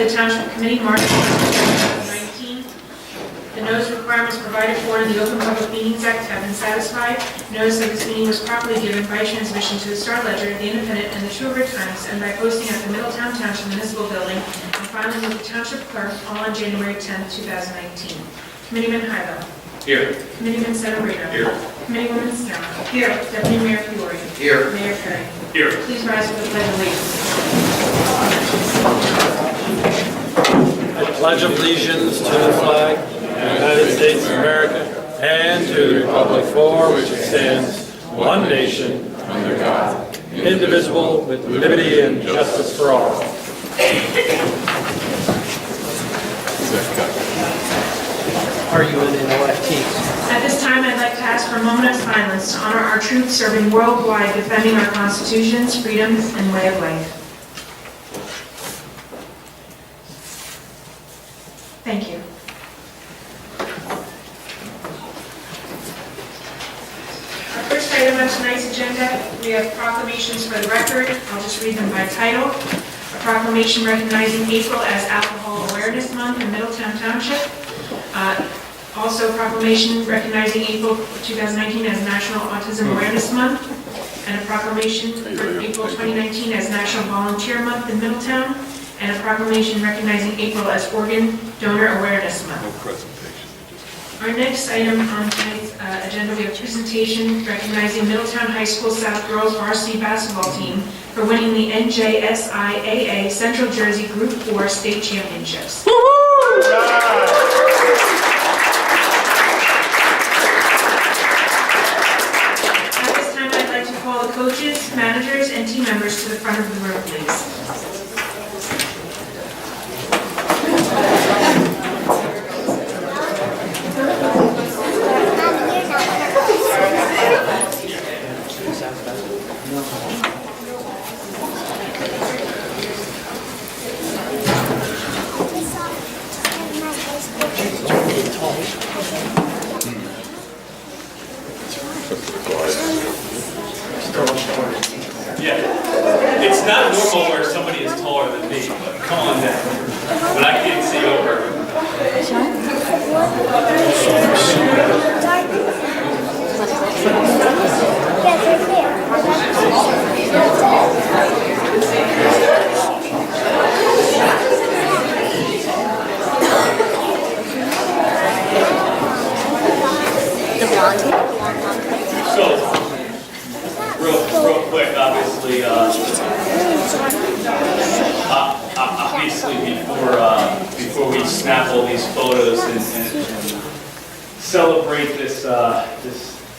of the Township Committee, March 2019. The notice requirements provided for in the Open Public Meetings Act have been satisfied. Notice of this meeting was properly given by transmission to the Star Ledger, the Independent, and the True River Times, and by posting at the Middletown Township Municipal Building and filing with the Township Clerk all on January 10, 2019. Committeeman Hilo. Here. Committeeman Sedambrino. Here. Committeeman Snell. Here. Deputy Mayor Fiore. Here. Mayor Perry. Here. Please rise for the Pledge of Allegiance. I pledge allegiance to the flag of the United States of America and to the republic for which it stands, one nation, under God, indivisible, with liberty and justice for all. Are you in NOFTs? At this time, I'd like to ask for a moment of silence to honor our troops serving worldwide, defending our constitutions, freedoms, and way of life. Thank you. Our first item on tonight's agenda, we have proclamations for the record. I'll just read them by title. A proclamation recognizing April as Alcohol Awareness Month in Middletown Township. Also, a proclamation recognizing April 2019 as National Autism Awareness Month, and a proclamation for April 2019 as National Volunteer Month in Middletown, and a proclamation recognizing April as Organ Donor Awareness Month. Our next item on tonight's agenda, we have a presentation recognizing Middletown High School South Girls Varsity Basketball Team for winning the NJSIAA Central Jersey Group 4 State Championships. Coaches, managers, and team members to the front of the room, please. Yeah, it's not normal where somebody is taller than me, but come on down. But I can't see over. So, real quick, obviously, before we snap all these photos and celebrate this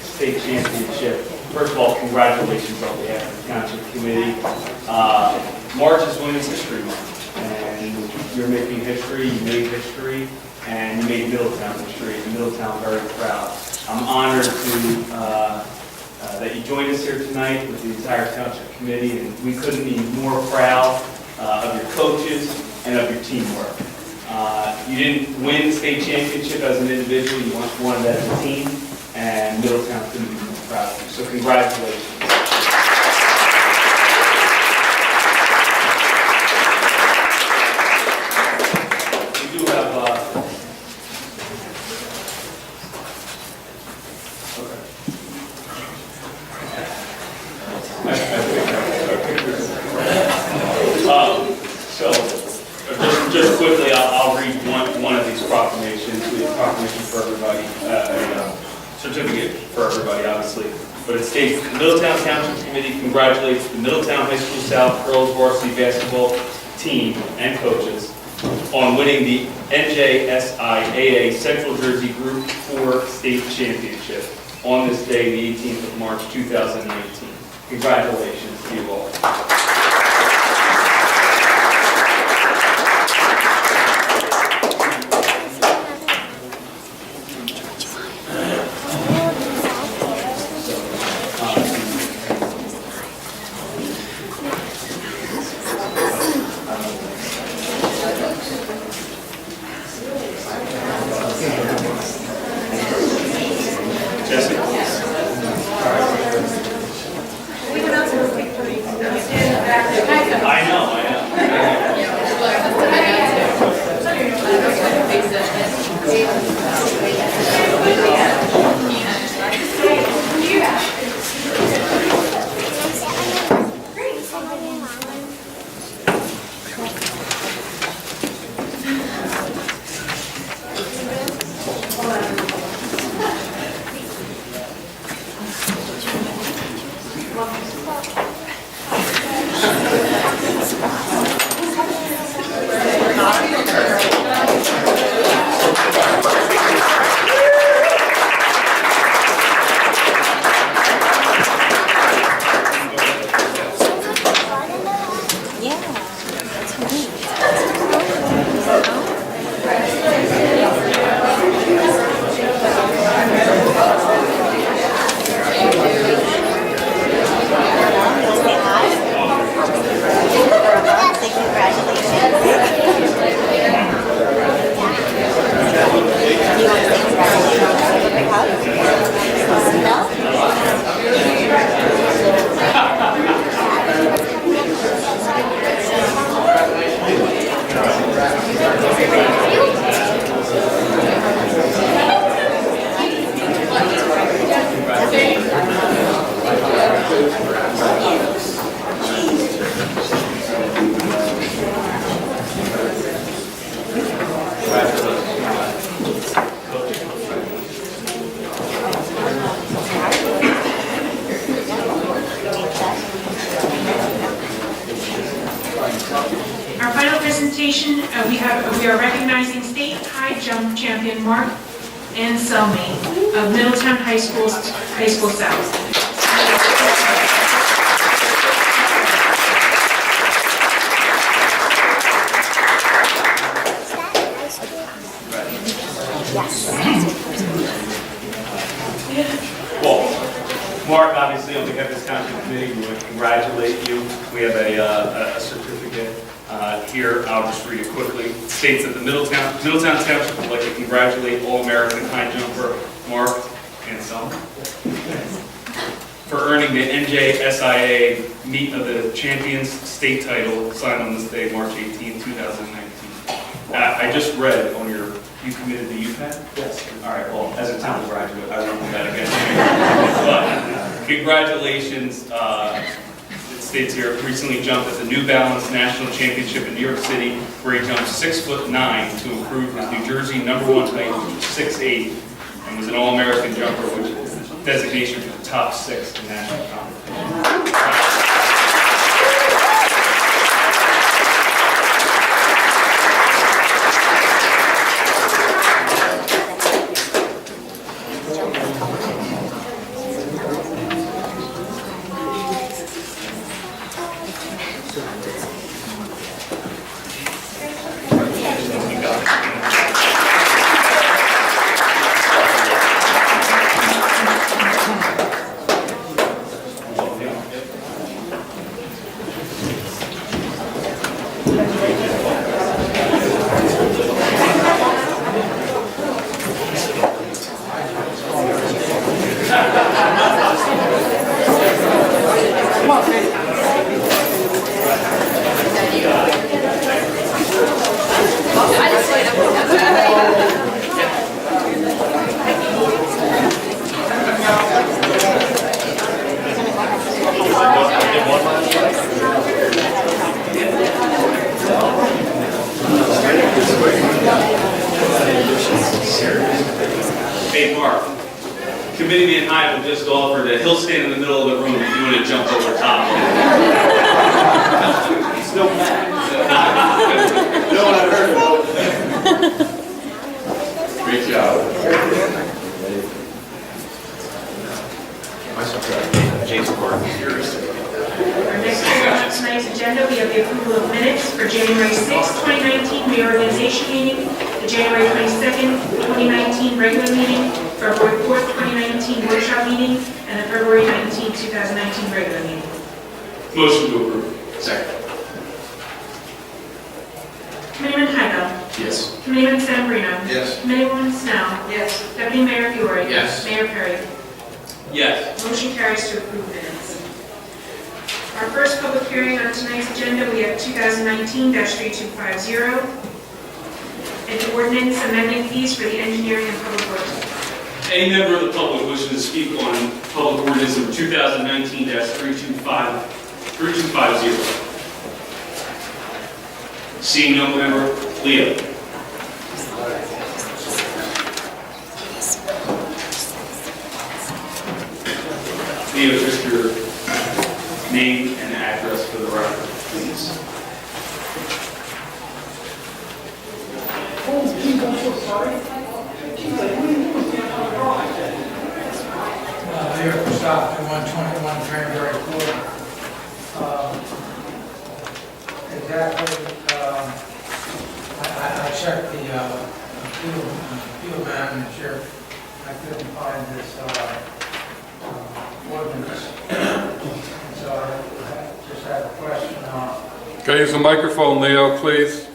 state championship, first of all, congratulations on behalf of the Township Committee. March is Women's History Month, and you're making history, you made history, and you made Middletown history, and Middletown very proud. I'm honored to that you joined us here tonight with the entire Township Committee, and we couldn't be more proud of your coaches and of your teamwork. You didn't win the state championship as an individual, you won it as a team, and Middletown couldn't be more proud of you. So congratulations. We do have just quickly, I'll read one of these proclamations. We have a proclamation for everybody, a certificate for everybody, obviously. But it states, the Middletown Township Committee congratulates the Middletown High School South Girls Varsity Basketball team and coaches on winning the NJSIAA Central Jersey Group 4 State Championship on this day, the 18th of March, 2019. Congratulations to you all. Jesse? We can also take pictures. Our final presentation, we are recognizing state high jump champion Mark Anselmi of Middletown High School South. Well, Mark, obviously, on behalf of this Township Committee, we want to congratulate you. We have a certificate here. I'll just read it quickly. It states that the Middletown Township would like to congratulate All-American high jumper Mark Anselmi for earning the NJSIA Meet of the Champions state title signed on this day, March 18, 2019. I just read on your, you committed to UPenn? Yes. All right, well, as a town graduate, I won't do that again. But congratulations. It states here, recently jumped at the New Balance National Championship in New York City, where he jumped 6'9" to improve his New Jersey #1 height, which was 6'8", and was an All-American jumper, which is designation for the top 6 in national competition. Hey, Mark, committee and I have just offered that he'll stand in the middle of the room if you want to jump over top. He's still mad. No one I've heard of. Great job. Our next item on tonight's agenda, we have the approval of minutes for January 6, 2019 reorganization meeting, the January 22nd, 2019 regular meeting, February 4th, 2019 workshop meeting, and the February 19, 2019 regular meeting. Motion to approve. Second. Committeeman Heigl. Yes. Committeeman Sedambrino. Yes. Committeewoman Snell. Yes. Deputy Mayor Fiore. Yes. Mayor Perry. Yes. Motion carries to approve minutes. Our first public hearing on tonight's agenda, we have 2019-3250, an ordinance amending fees for the engineering and public works. Any member of the public wishing to speak on public ordinance number 2019-3250? Seeing no member, Leo. Leo, just your name and address for the record, please. Here at stop at 121 Cranberry Court. Exactly, I checked the field manager. I couldn't find this ordinance. So I just had a question on. Can I use the microphone, Leo, please?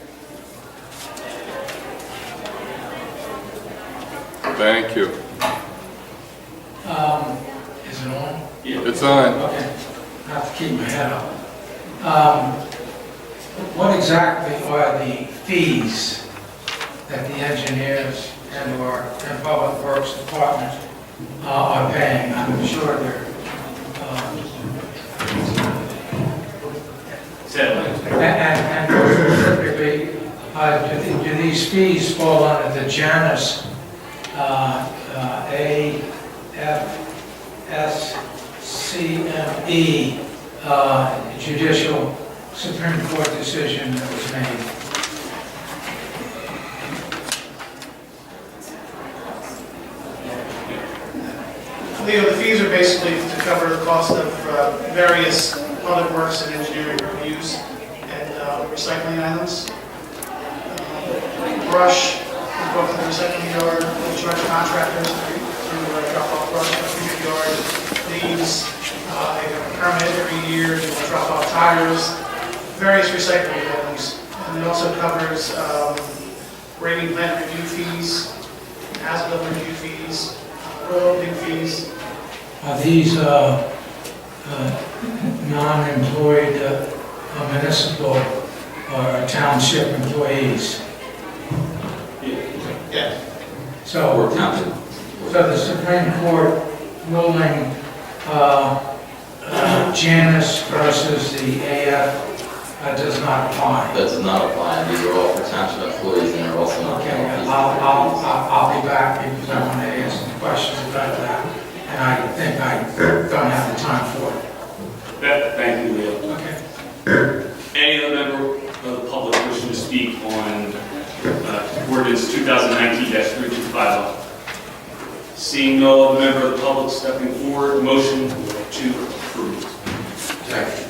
Thank you. Is it on? It's on. Okay, I have to keep my head up. What exactly are the fees that the engineers and public works department are paying? I'm sure they're, and specifically, do these fees fall under the Janus AFSCME judicial Supreme Court decision that was made? Leo, the fees are basically to cover the cost of various public works and engineering reviews and recycling items. Brush, we go to the recycling yard, we charge contractors to drop off brush at the yard. Leaves, they have a permit every year to drop off tires, various recycling items. And it also covers grading plant review fees, hazard review fees, road opening fees. Are these non-employed municipal or township employees? Yeah. So the Supreme Court ruling Janus versus the AF does not apply? That does not apply. These are all for township employees and are also not Okay, county fees. I'll be back because I want to ask some questions about that, and I think I don't have the time for it. Thank you, Leo. Okay. Any other member of the public wishing to speak on ordinance 2019-3250? Seeing no other member of the public stepping forward, motion to approve. Second.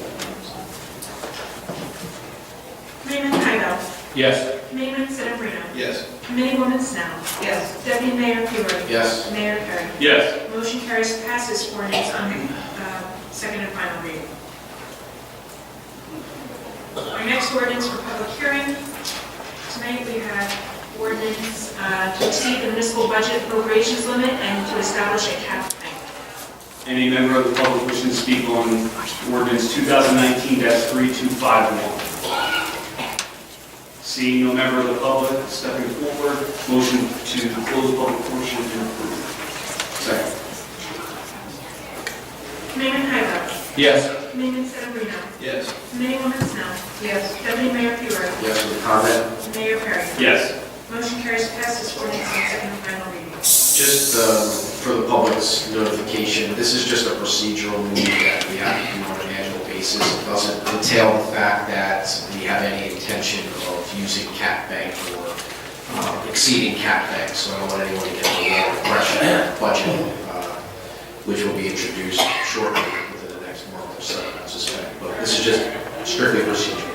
Committeeman Tydell. Yes. Committeeman Sedambrino. Yes. Committeewoman Snow. Yes. Deputy Mayor Fiore. Yes. Mayor Perry. Yes. Motion carries to pass this ordinance on second and final reading. Our next ordinance for public hearing. Tonight we have ordinance to exceed the municipal budget appropriations limit and to establish a cap bank. Any member of the public wishing to speak on ordinance 2019-3251? Seeing no member of the public stepping forward, motion to close the public portion and approve. Second. Committeeman Tydell. Yes. Committeeman Sedambrino. Yes. Committeewoman Snow. Yes. Deputy Mayor Fiore. Yes with comment. Mayor Perry. Yes. Motion carries to pass this ordinance on second and final reading. Just for the public's notification, this is just a procedural move that we have to do on an annual basis. It doesn't entail the fact that we have any intention of using cap bank or exceeding cap bank. So I don't want anyone to get the wrong impression of the budget, which will be introduced shortly within the next month or so, I suspect. But this is just strictly procedural.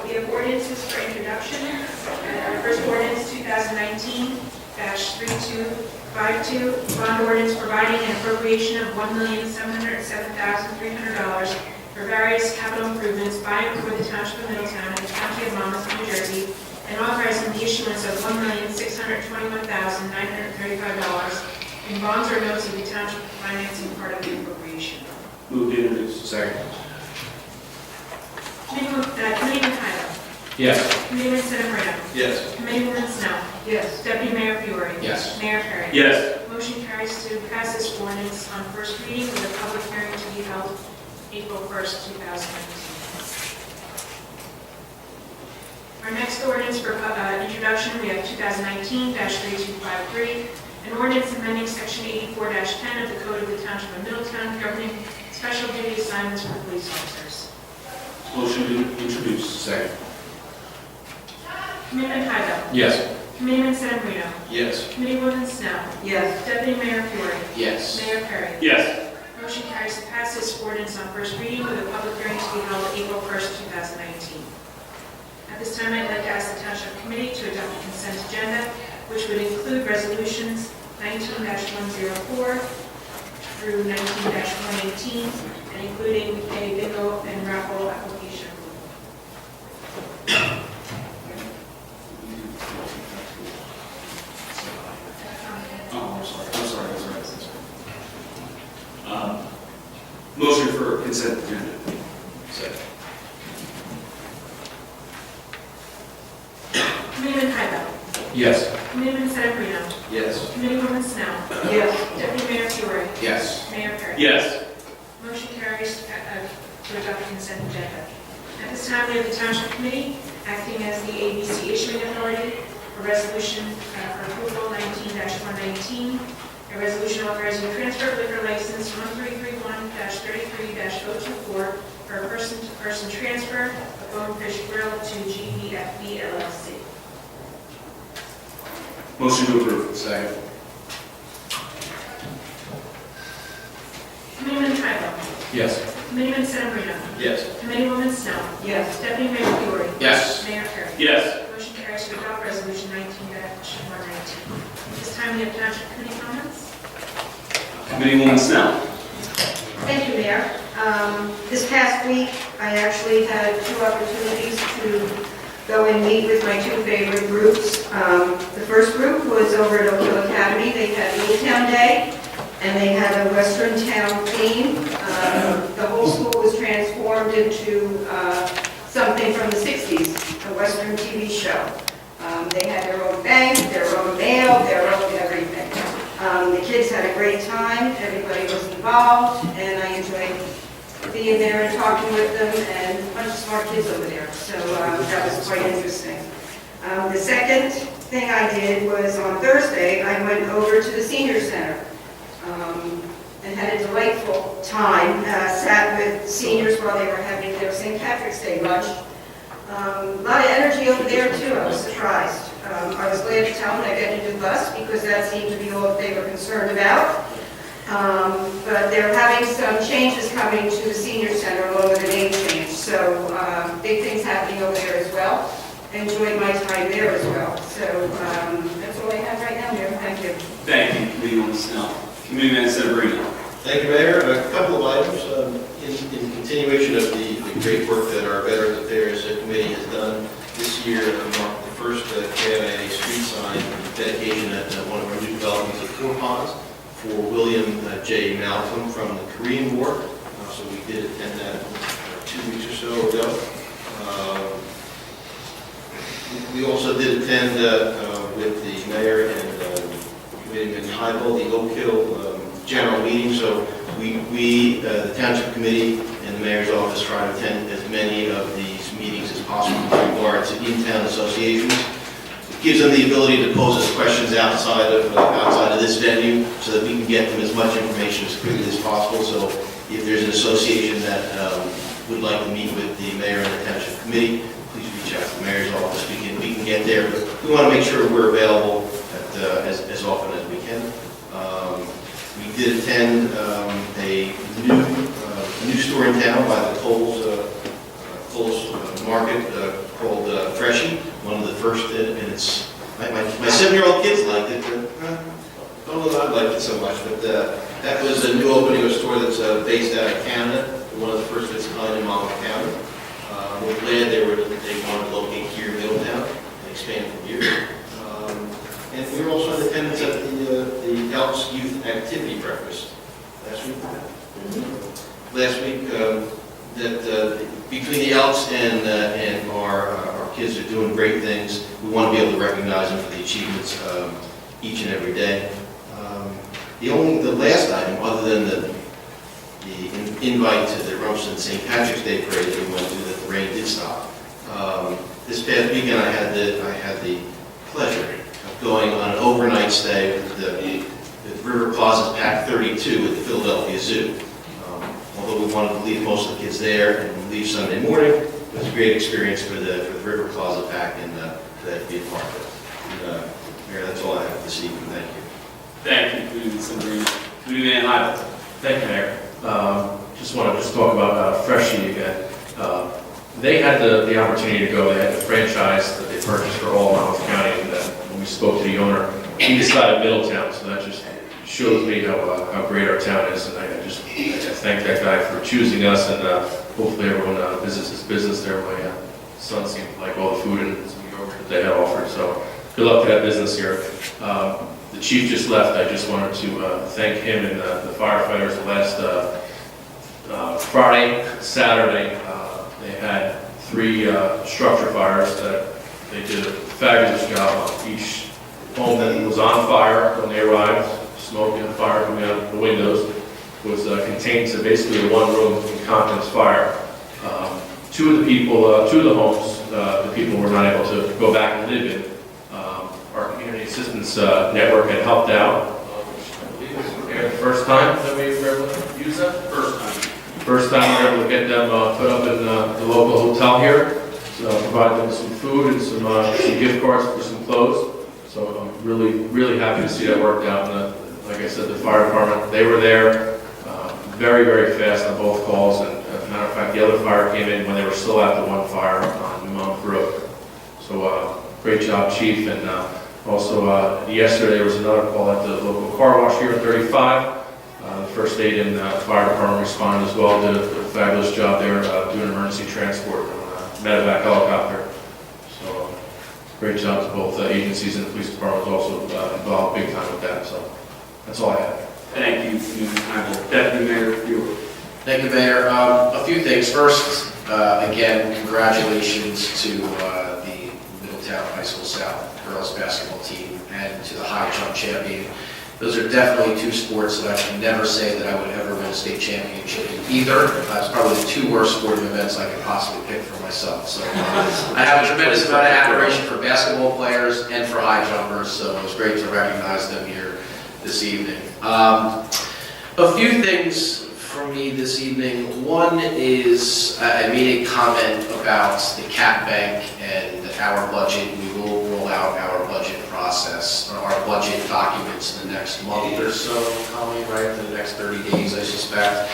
We have ordinances for introduction. Our first ordinance, 2019-3252, bond ordinance providing an appropriation of $1,707,300 for various capital improvements by and for the Township of Middletown and the County of Monmouth, New Jersey, and authorizing the issuance of $1,621,935 in bonds or notes of the Township financing part of the appropriation. Move to introduce. Second. Committeeman Tydell. Yes. Committeeman Sedambrino. Yes. Committeewoman Snow. Yes. Deputy Mayor Fiore. Yes. Mayor Perry. Yes. Motion carries to pass this ordinance on first reading with a public hearing to be held April 1st, 2019. Our next ordinance for introduction, we have 2019-3253, an ordinance amending section 84-10 of the Code of the Township of Middletown governing special duty assignments for police officers. Motion to introduce. Second. Committeeman Tydell. Yes. Committeeman Sedambrino. Yes. Committeewoman Snow. Yes. Deputy Mayor Fiore. Yes. Mayor Perry. Yes. Motion carries to pass this ordinance on first reading with a public hearing to be held April 1st, 2019. At this time, I'd like to ask the Township Committee to adopt the consent agenda, which would include resolutions 19-104 through 19-118, and including a bingo and raffle application. consent agenda. Second. Committeeman Tybell. Yes. Committeeman Sedambrino. Yes. Committeewoman Snow. Yes. Deputy Mayor Fiore. Yes. Mayor Perry. Yes. Motion carries to adopt the consent agenda. At this time, we have the Township Committee acting as the ABC issuing authority. A resolution for approval 19-119. A resolution authorizing transfer of liquor license 1331-33-024 for a person-to-person transfer of Bonefish Grill to GVFB LLC. Motion to approve. Second. Committeeman Tybell. Yes. Committeeman Sedambrino. Yes. Committeewoman Snow. Yes. Deputy Mayor Fiore. Yes. Mayor Perry. Yes. Motion carries to adopt resolution 19-119. This time we have Township Committee comments. Committeewoman Snow. Thank you, Mayor. This past week, I actually had 2 opportunities to go and meet with my 2 favorite groups. The first group was over at Oak Hill Academy. They had Middletown Day, and they had a Western Town theme. The whole school was transformed into something from the 60s, a Western TV show. They had their own bank, their own mail, their own everything. The kids had a great time, everybody was involved, and I enjoyed being there and talking with them, and a bunch of smart kids over there, so that was quite interesting. The second thing I did was on Thursday, I went over to the Senior Center and had a delightful time, sat with seniors while they were having their St. Patrick's Day lunch. A lot of energy over there too, I was surprised. I was glad to tell them I got a new bus because that seemed to be all they were concerned about. But they're having some changes coming to the senior center along with the name change. So big things happening over there as well. Enjoyed my time there as well. So that's all I have right now, Mayor. Thank you. Thank you, Committeewoman Snow. Committeeman Sedambrino. Thank you, Mayor. A couple of items in continuation of the great work that our Veterans Affairs Committee has done. This year marked the first KIA street sign dedication at one of our new developments at Four Ponds for William J. Malcolm from the Korean War. So we did attend that 2 weeks or so ago. We also did attend with the mayor and Committeeman Tybell the Oak Hill general meeting. So we the Township Committee and the Mayor's Office try to attend as many of these meetings as possible with regard to in-town associations. It gives them the ability to pose us questions outside of this venue so that we can get them as much information as quickly as possible. So if there's an association that would like to meet with the Mayor and the Township Committee, please reach out to the Mayor's Office. We can get there, but we want to make sure we're available as often as we can. We did attend a new store in town by the Coles Market called Freshie. One of the first, and it's my 7-year-old kids liked it. Don't know that I liked it so much, but that was a new opening of a store that's based out of Canada. One of the first of its kind in Monmouth County. We're glad they wanted to locate here in Middletown and expand from here. And we were also in attendance at the Elks Youth Activity Breakfast last week. That between the Elks and our kids are doing great things. We want to be able to recognize them for the achievements each and every day. The last item, other than the invite to the Rumsden St. Patrick's Day parade that we went to, that the rain did stop. This past weekend, I had the pleasure of going on an overnight stay with the River Plaza's Pack 32 at the Philadelphia Zoo. Although we wanted to leave most of the kids there and leave Sunday morning, it was a great experience for the River Plaza Pack and that to be a part of it. Mayor, that's all I have this evening. Thank you. Thank you, Committeeman Sedambrino. Committeeman Tybell. Thank you, Mayor. Just want to talk about Freshie again. They had the opportunity to go. They had the franchise that they purchased for all Monmouth County, and when we spoke to the owner, he decided Middletown. So that just shows me how great our town is, and I thank that guy for choosing us, and hopefully everyone visits his business there. My son seemed to like all the food and some yogurt that they had offered. So good luck to that business here. The chief just left. I just wanted to thank him and the firefighters. The Friday, Saturday, they had 3 structure fires that they did a fabulous job on. Each home that was on fire when they arrived, smoke and fire coming out of the windows, was contained to basically a one-room contents fire. 2 of the homes, the people were not able to go back and live in. Our community assistance network had helped out. I believe it was the first time that we were able to use that? First time we were able to get them put up in the local hotel here. So provide them some food and some gift cards for some clothes. So I'm really happy to see that worked out. And like I said, the fire department, they were there very, very fast on both calls. And as a matter of fact, the other fire came in when they were still at the one fire on New Monmouth Road. So great job, Chief. And also yesterday there was another call at the local car wash here at 35. The first aid and fire department responded as well, did a fabulous job there doing emergency transport on a medevac helicopter. So great job to both agencies, and the police department was also involved big time with that. So that's all I have. Thank you, Deputy Mayor Buell. Thank you, Mayor. A few things. First, again, congratulations to the Middletown High School South Girls Basketball team and to the high jump champion. Those are definitely 2 sports that I can never say that I would ever win a state championship in either. That's probably the 2 worst sporting events I could possibly pick for myself. So I have a tremendous amount of admiration for basketball players and for high jumpers, so it was great to recognize them here this evening. A few things for me this evening. One is I made a comment about the cap bank and our budget. We will roll out our budget process, or our budget documents in the next month or so, coming right in the next 30 days, I suspect.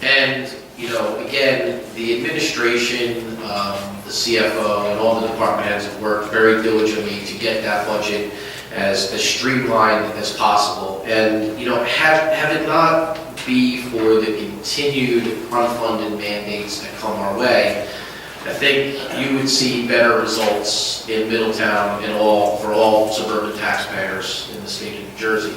And, you know, again, the administration, the CFO, and all the department heads have worked very diligently to get that budget as streamlined as possible. And, you know, have it not be for the continued unfunded mandates that come our way, I think you would see better results in Middletown and for all suburban taxpayers in the state of New Jersey.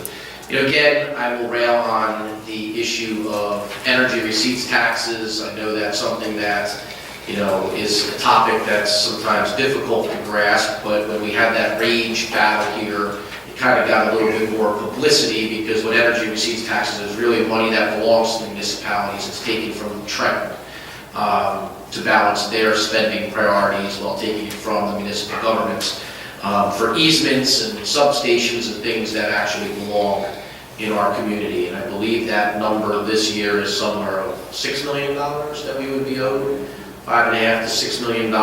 You know, again, I will rail on the issue of energy receipts taxes. I know that's something that, you know, is a topic that's sometimes difficult to grasp, but when we had that rage battle here, it kind of got a little bit more publicity, because what energy receipts taxes is really money that belongs to the municipalities. It's taken from Trenton to balance their spending priorities while taking it from the municipal governments for easements and substations and things that actually belong in our community. And I believe that number this year is somewhere of $6 million that we would be owed, $5.5 to $6 million.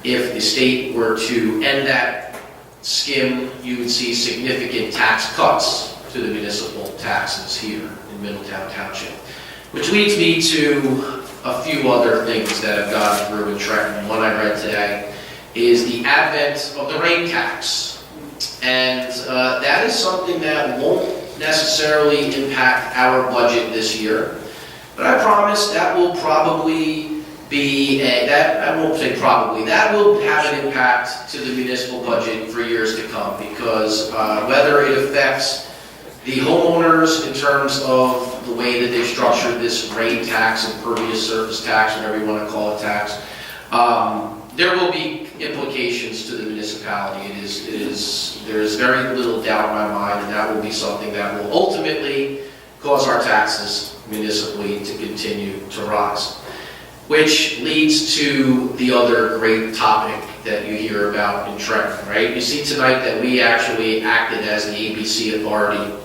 If the state were to end that skim, you would see significant tax cuts to the municipal taxes here in Middletown Township. Which leads me to a few other things that have gone through in Trenton. One I read today is the advent of the rain tax. And that is something that won't necessarily impact our budget this year. But I promise that will probably be, I won't say probably, that will have an impact to the municipal budget for years to come, because whether it affects the homeowners in terms of the way that they've structured this rain tax, impervious surface tax, whatever you want to call it, tax, there will be implications to the municipality. There is very little doubt in my mind, and that will be something that will ultimately cause our taxes municipally to continue to rise. Which leads to the other great topic that you hear about in Trenton, right? You see tonight that we actually acted as the ABC authority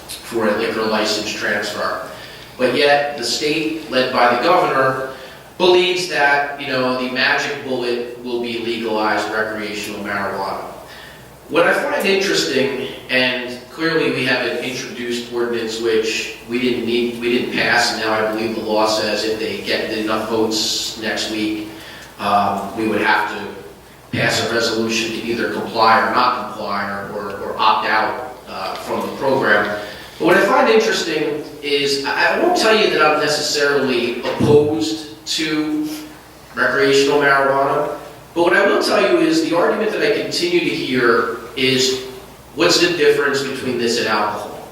for a liquor license transfer. But yet, the state, led by the governor, believes that, you know, the magic bullet will be legalized recreational marijuana. What I find interesting, and clearly we have an introduced ordinance which we didn't pass, and now I believe the law says if they get enough votes next week, we would have to pass a resolution to either comply or not comply, or opt out from the program. But what I find interesting is, I won't tell you that I'm necessarily opposed to recreational marijuana, but what I will tell you is the argument that I continue to hear is, what's the difference between this and alcohol?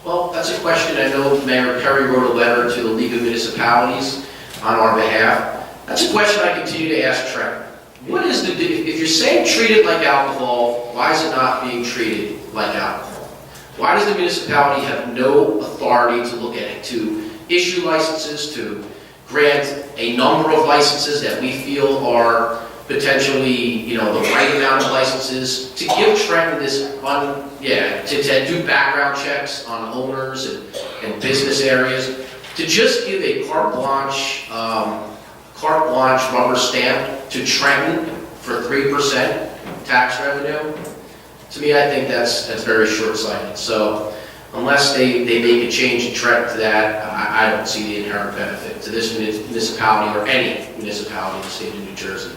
Well, that's a question. I know Mayor Perry wrote a letter to the League of Municipalities on our behalf. That's a question I continue to ask Trent. What is if you're saying treat it like alcohol, why is it not being treated like alcohol? Why does the municipality have no authority to look at it, to issue licenses, to grant a number of licenses that we feel are potentially, the right amount of licenses, to give Trenton this, to do background checks on owners and business areas, to just give a carte blanche rubber stamp to Trenton for 3% tax revenue. To me, I think that's very short-sighted. So unless they make a change in Trenton to that, I don't see the inherent benefit to this municipality or any municipality in the state of New Jersey.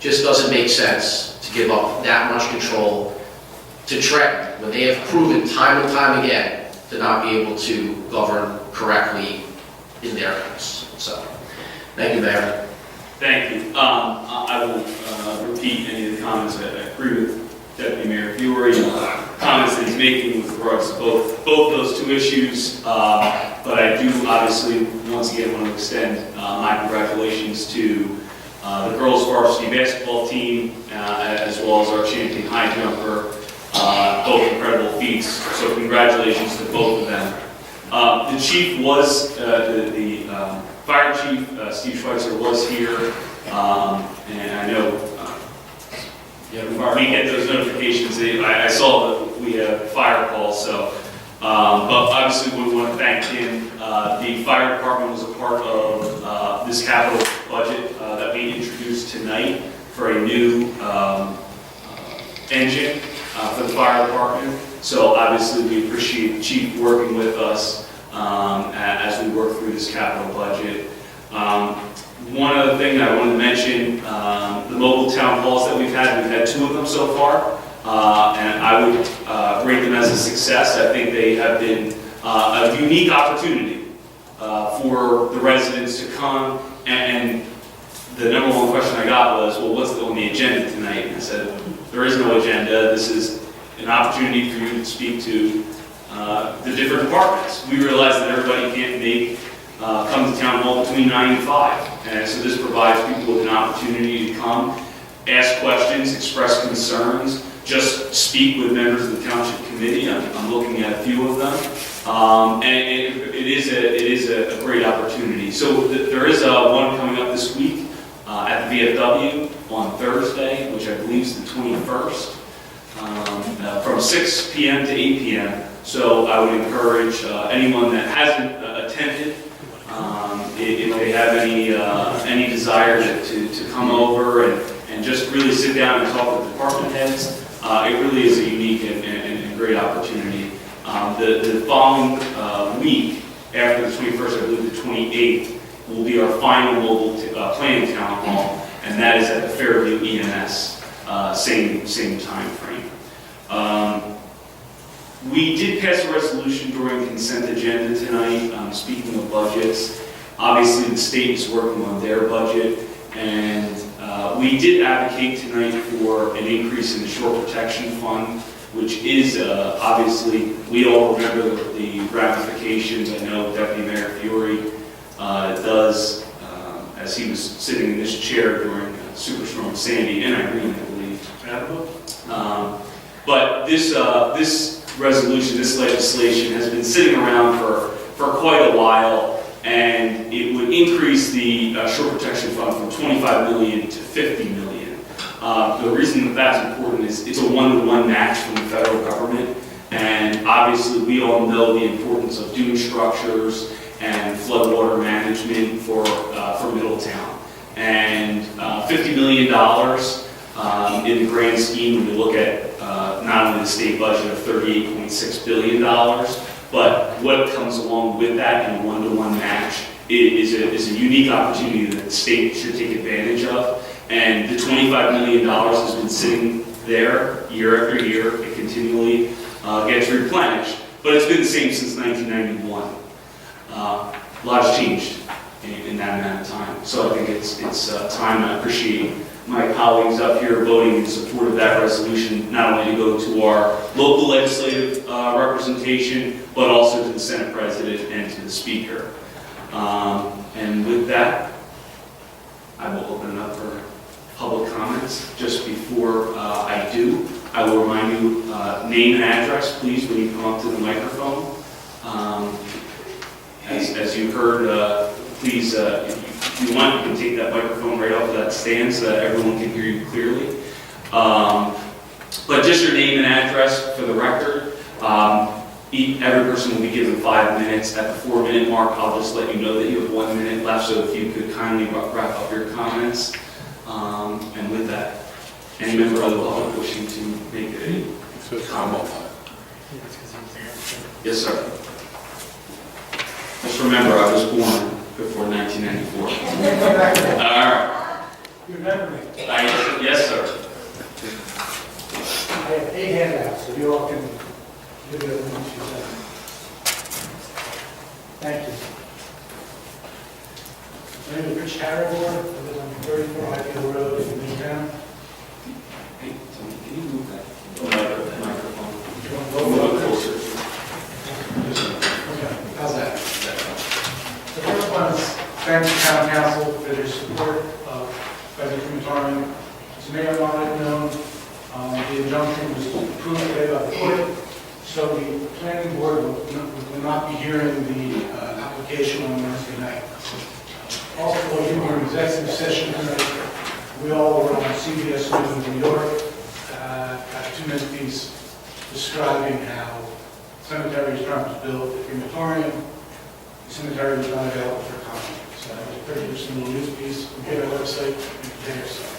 Just doesn't make sense to give up that much control to Trenton when they have proven time and time again to not be able to govern correctly in their house. So, thank you, Mayor. Thank you. I will repeat any of the comments. I agree with Deputy Mayor Fiore and comments that he's making with regards to both those two issues. But I do obviously once again want to extend my congratulations to the girls varsity basketball team as well as our Champion high jumper. Both incredible feats. So congratulations to both of them. The chief was the fire chief, Steve Schweitzer, was here, and I know we get those notifications. I saw that we have fire calls, so, but obviously we want to thank him. The fire department was a part of this capital budget that we introduced tonight for a new engine for the fire department. So obviously we appreciate the chief working with us as we work through this capital budget. One other thing I wanted to mention, the mobile town halls that we've had 2 of them so far, and I would rate them as a success. I think they have been a unique opportunity for the residents to come, and the number one question I got was, well, what's on the agenda tonight? And I said, there is no agenda. This is an opportunity for you to speak to the different departments. We realize that everybody can't come to town hall between 9 and 5. And so this provides people with an opportunity to come, ask questions, express concerns, just speak with members of the Township Committee. I'm looking at a few of them. And it is a great opportunity. So there is one coming up this week at the VFW on Thursday, which I believe is the 21st, from 6 p.m. to 8 p.m. So I would encourage anyone that hasn't attended, if they have any desire to come over and just really sit down and talk with department heads, it really is a unique and great opportunity. The following week, after the 21st, I believe the 28th, will be our final mobile planning town hall, and that is at the Fairview EMS, same time frame. We did pass a resolution during the consent agenda tonight, speaking of budgets. Obviously, the state is working on their budget, and we did advocate tonight for an increase in the shore protection fund, which is obviously, we all remember the ramifications. I know Deputy Mayor Fiore does, as he was sitting in this chair during Superstorm Sandy and Irene, I believe. But this resolution, this legislation has been sitting around for quite a while, and it would increase the shore protection fund from $25 million to $50 million. The reason that that's important is it's a one-to-one match from the federal government, and obviously we all know the importance of dune structures and floodwater management for Middletown. And $50 million in the grand scheme, when you look at not only the state budget of $38.6 billion, but what comes along with that in a one-to-one match is a unique opportunity that the state should take advantage of. And the $25 million has been sitting there year after year. It continually gets replenished, but it's been the same since 1991. A lot has changed in that amount of time. So I think it's time. I appreciate my colleagues up here voting in support of that resolution, not only to go to our local legislative representation, but also to the Senate President and to the Speaker. And with that, I will open it up for public comments. Just before I do, I will remind you, name and address, please, when you come up to the microphone. As you heard, please, if you want, you can take that microphone right off of that stand so that everyone can hear you clearly. But just your name and address for the record. Every person will be given 5 minutes. At the 4-minute mark, I'll just let you know that you have 1 minute left, so if you could kindly wrap up your comments. And with that, any member of the public wishing to make a comment? Yes, sir. Just remember, I was born before 1994. All right. You remember me? Yes, sir. I have 8 handouts, so you all can give it a once you say. Thank you. My name is Rich Harrigor. I live on 34 Highfield Road in Middletown. Hey, Tony, can you move that microphone? A little closer. Okay, how's that? The first one is thank the town council for their support of the crematorium. As you may or may not have known, the injunction was approved today by the court, so the planning board will not be hearing the application on Wednesday night. Also, while you were in executive session tonight, we all were on CBS News in New York, got 2 minutes describing how cemetery is trying to build a crematorium. The cemetery was not available for comment. So that was a pretty interesting little news piece. We get our website, you can take yourself.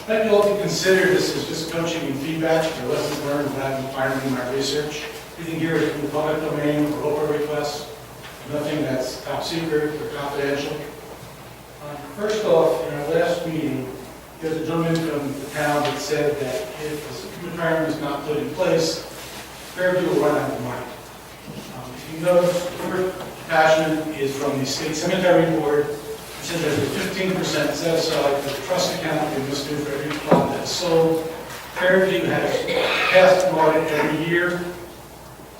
I'd like you all to consider this as just coaching and feedback for lessons learned that I've been finding in my research. Everything here is in the public domain or Oprah requests. Nothing that's top secret or confidential. First off, in our last meeting, there's a gentleman from the town that said that if the crematorium is not put in place, Fairview will run out of money. If you notice, the first attachment is from the State Cemetery Board. It says there's a 15% set aside for the trust account they must do for every plot that is sold. Fairview has passed an audit every year.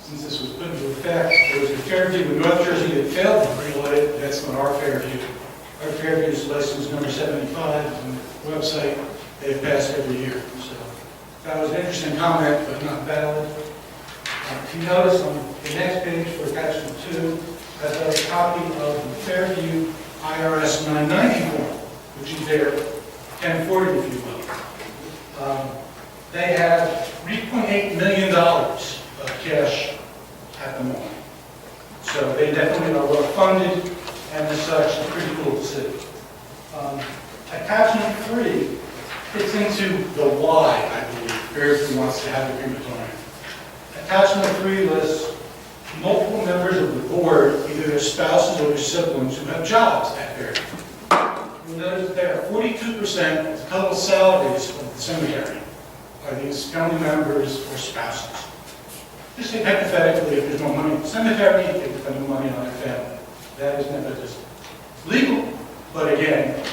Since this was put into effect, there was a Fairview in North Jersey that failed to re-audit. That's not our Fairview. Our Fairview is license number 75 on the website. They've passed every year. So that was an interesting comment, but not valid. If you notice on the next page for attachment 2, I've got a copy of the Fairview IRS 990 form, which is their 1040, if you will. They have $3.8 million of cash at the moment. So they definitely are well funded, and as such, it's pretty cool to see. Attachment 3 fits into the why, I believe, Fairview wants to have a crematorium. Attachment 3 lists multiple members of the board, either their spouses or their siblings, who have jobs at Fairview. You'll notice that there are 42% of the total salaries of the cemetery are these family members or spouses. Just say hypothetically, if there's no money in the cemetery, they can spend money on their family. That is nepotism. It's legal, but again,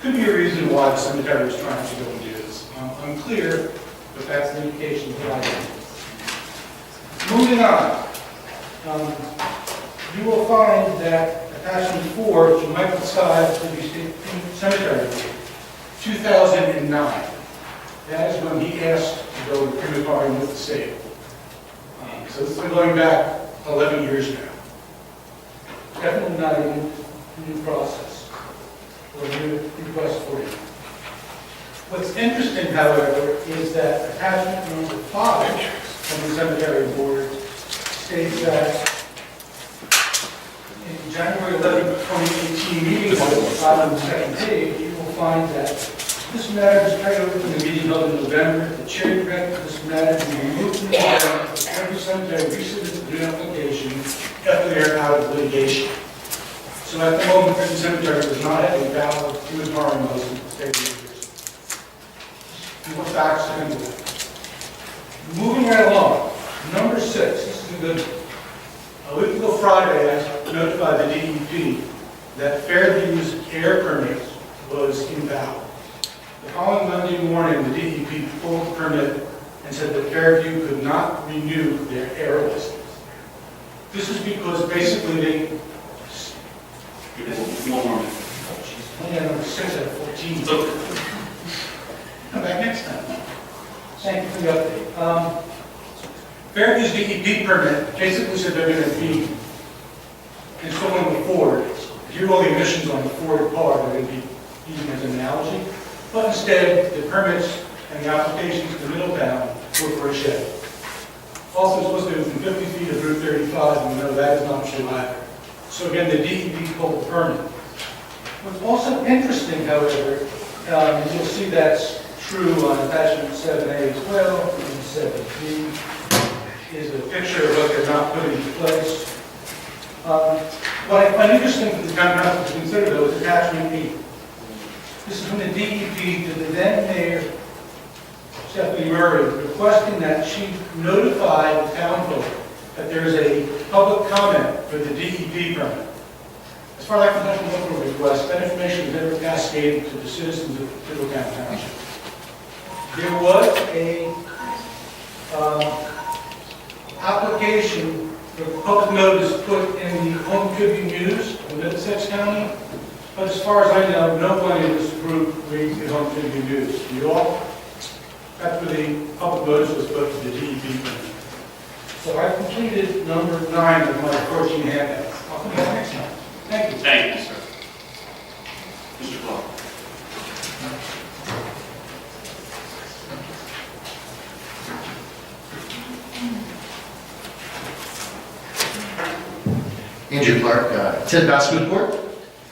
could be a reason why the cemetery is trying to go and do this. Unclear, but that's the indication that I have. Moving on, you will find that attachment 4, which you might decide to be State Cemetery, 2009. That is when he asked to go to crematorium with the state. So this has been going back 11 years now. Definitely not a new process or a new request for you. What's interesting, however, is that attachment number 5 from the cemetery board states that in January 11, 2018 meeting, on the second page, you will find that this matter is carried over from the meeting held in November. The chair directed this matter to be removed from the agenda if every cemetery resubmits the new application after they are out of litigation. So at the moment, the cemetery does not have a valid crematorium license in the state of New Jersey. More facts into that. Moving right along, number 6, this is a good one. A week ago Friday, I notified the DEP that Fairview's air permit was invalid. The following Monday morning, the DEP pulled the permit and said that Fairview could not renew their air license. This is because basically they, One more minute. plan number 6 out of 14. Come back next time. Thank you for the update. Fairview's DEP permit basically said they're going to be installing the Ford. Here are all the emissions on the Ford car that they're going to be using as an analogy. But instead, the permits and the applications to Middletown were for a shed. Also, it's supposed to be within 50 feet of Route 35, and we know that is not true either. So again, the DEP pulled the permit. What's also interesting, however, you'll see that's true on attachment 7A as well, and 7B is a picture of what they're not putting in place. What I find interesting for the town council to consider, though, is attachment E. This is from the DEP to the then mayor, Stephanie Murray, requesting that she notify the town folk that there is a public comment for the DEP permit. As far as I can tell from local request, that information was never cascaded to the citizens of Middletown Township. There was a application for public notice put in the Home Tribune News in Middlesex County, but as far as I know, no one in this group reads the Home Tribune News. Do you all? That's where the public notice was put to the DEP permit. So I completed number 9 of my 14 handouts. I'll come back next time. Thank you. Thank you, sir. Mr. Clark. Andrew Clark, Ted Basketball Board.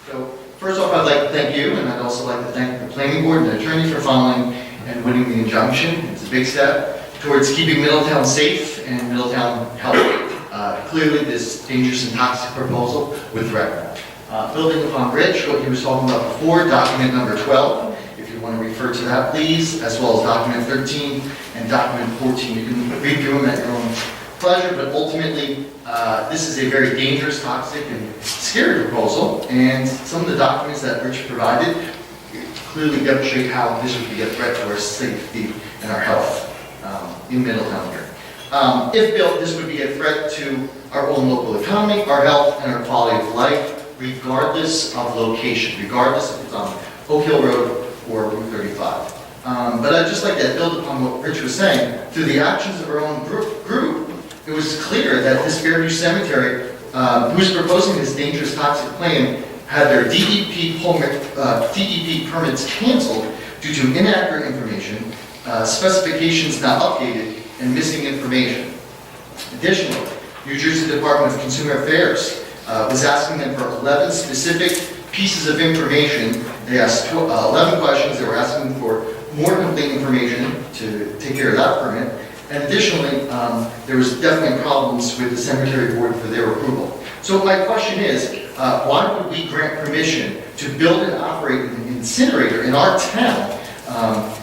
So first off, I'd like to thank you, and I'd also like to thank the planning board and the attorney for following and winning the injunction. It's a big step towards keeping Middletown safe and Middletown healthy. Clearly, this dangerous and toxic proposal with record. Building upon Rich, what he was talking about before, document number 12, if you want to refer to that, please, as well as document 13 and document 14. You can read through them at your own pleasure, but ultimately, this is a very dangerous, toxic, and scary proposal, and some of the documents that Rich provided clearly demonstrate how this would be a threat to our safety and our health in Middletown here. If built, this would be a threat to our own local economy, our health, and our quality of life, regardless of location, regardless if it's on Oak Hill Road or Route 35. But I'd just like to build upon what Rich was saying. Through the actions of our own group, it was clear that this Fairview Cemetery, who's proposing this dangerous toxic plan, had their DEP permits canceled due to inaccurate information, specifications not updated, and missing information. Additionally, New Jersey Department of Consumer Affairs was asking them for 11 specific pieces of information. They asked 11 questions. They were asking for more complete information to take care of that permit. And additionally, there was definitely problems with the cemetery board for their approval. So my question is, why would we grant permission to build and operate an incinerator in our town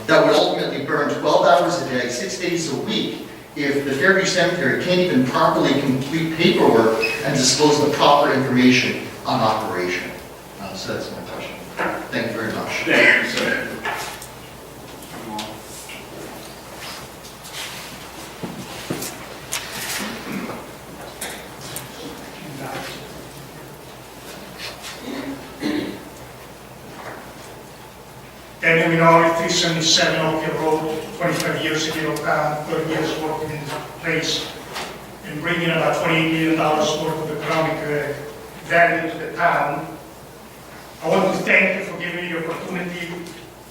that would ultimately burn 12 hours a day, 6 days a week, if the Fairview Cemetery can't even properly complete paperwork and disclose the proper information on operation? So that's my question. Thank you very much. Thank you, sir. Daniel Minori, 377 Oak Hill Road, 25 years in Middletown, 30 years working in this place, and bringing about $28 million worth of economic value to the town. I want to thank you for giving me the opportunity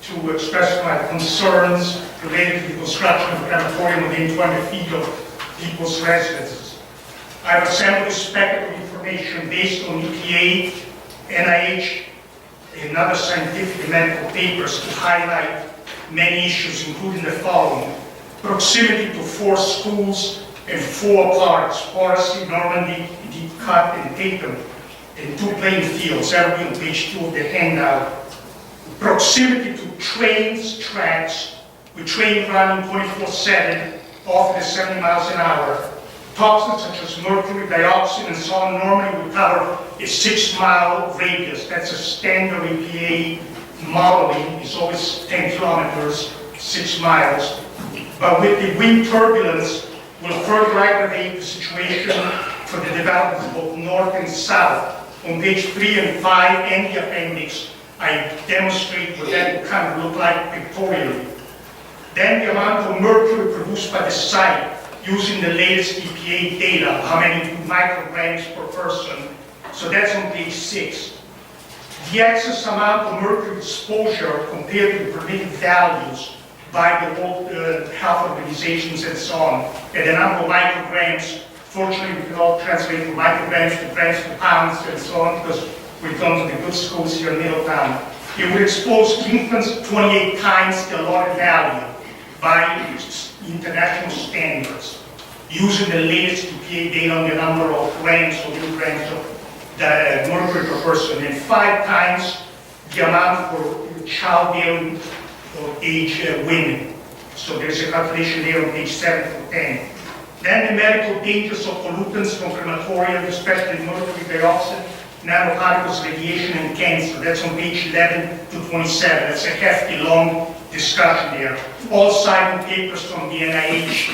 to express my concerns related to the construction of a crematorium within 200 feet of people's residences. I've assembled this packet of information based on EPA, NIH, and other scientific and medical papers to highlight many issues, including the following: proximity to 4 schools and 4 parks, Forestry, Normandy, Deep Cut, and Tatum, and 2 playing fields, that will be on page 2 of the handout. Proximity to trains, tracks, with train running 24/7, often at 70 miles an hour. Toxins such as mercury, dioxin, and so on normally would cover a 6-mile radius. That's a standard EPA modeling. It's always 10 kilometers, 6 miles. But with the wind turbulence, will further aggravate the situation for the development of both north and south. On page 3 and 5 and the appendix, I demonstrate what that would kind of look like pictorially. Then the amount of mercury produced by the site using the latest EPA data, how many micrograms per person. So that's on page 6. The excess amount of mercury exposure compared to the permitted values by the World Health Organizations and so on, and the number of micrograms. Fortunately, we can all translate from micrograms to grams to pounds and so on, because we've gone to the good schools here in Middletown. It would expose infants 28 times the allotted value by international standards, using the latest EPA data on the number of grams or milligrams of the mercury per person, and 5 times the amount for childbearing or age women. So there's a calculation there on page 7 to 10. Then the medical dangers of pollutants from crematorium, especially mercury dioxide, nanoparticles, radiation, and cancer. That's on page 11 to 27. That's a hefty, long discussion there. All citing papers from the NIH.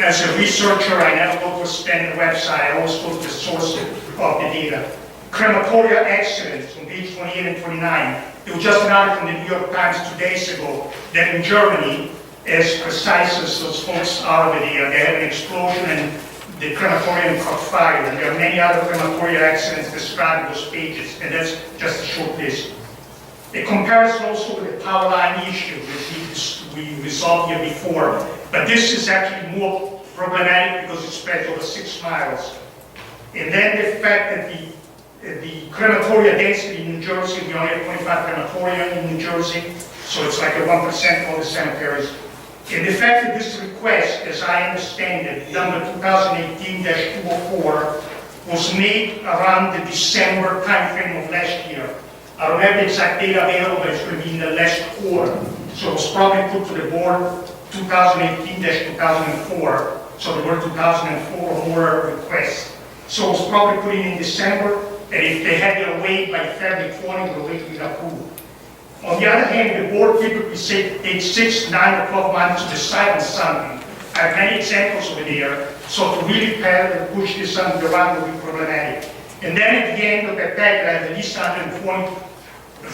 As a researcher, I never go to a standard website. I always go to the source of the data. Crematoria accidents on page 28 and 29. There was just an article in the New York Times 2 days ago that in Germany, as precise as those folks are over there, they had an explosion and the crematorium caught fire. And there are many other crematoria accidents described in those pages, and that's just a short list. A comparison also with the power line issue that we resolved here before, but this is actually more problematic because it spreads over 6 miles. And then the fact that the crematoria density in New Jersey, we only have 25 crematoria in New Jersey, so it's like a 1% of all the cemeteries. And the fact that this request, as I understand it, number 2018-204, was made around the December timeframe of last year. I don't have the exact data available, but it's going to be in the last quarter. So it was probably put to the board 2018-2004, so there were 2004 or more requests. So it was probably put in December, and if they had their way by February 20, the way to get approved. On the other hand, the board typically takes 6, 9, or 12 months to decide on something. I have many examples over there, so to really push this under the rug will be problematic. And then at the end of that packet, I have at least 120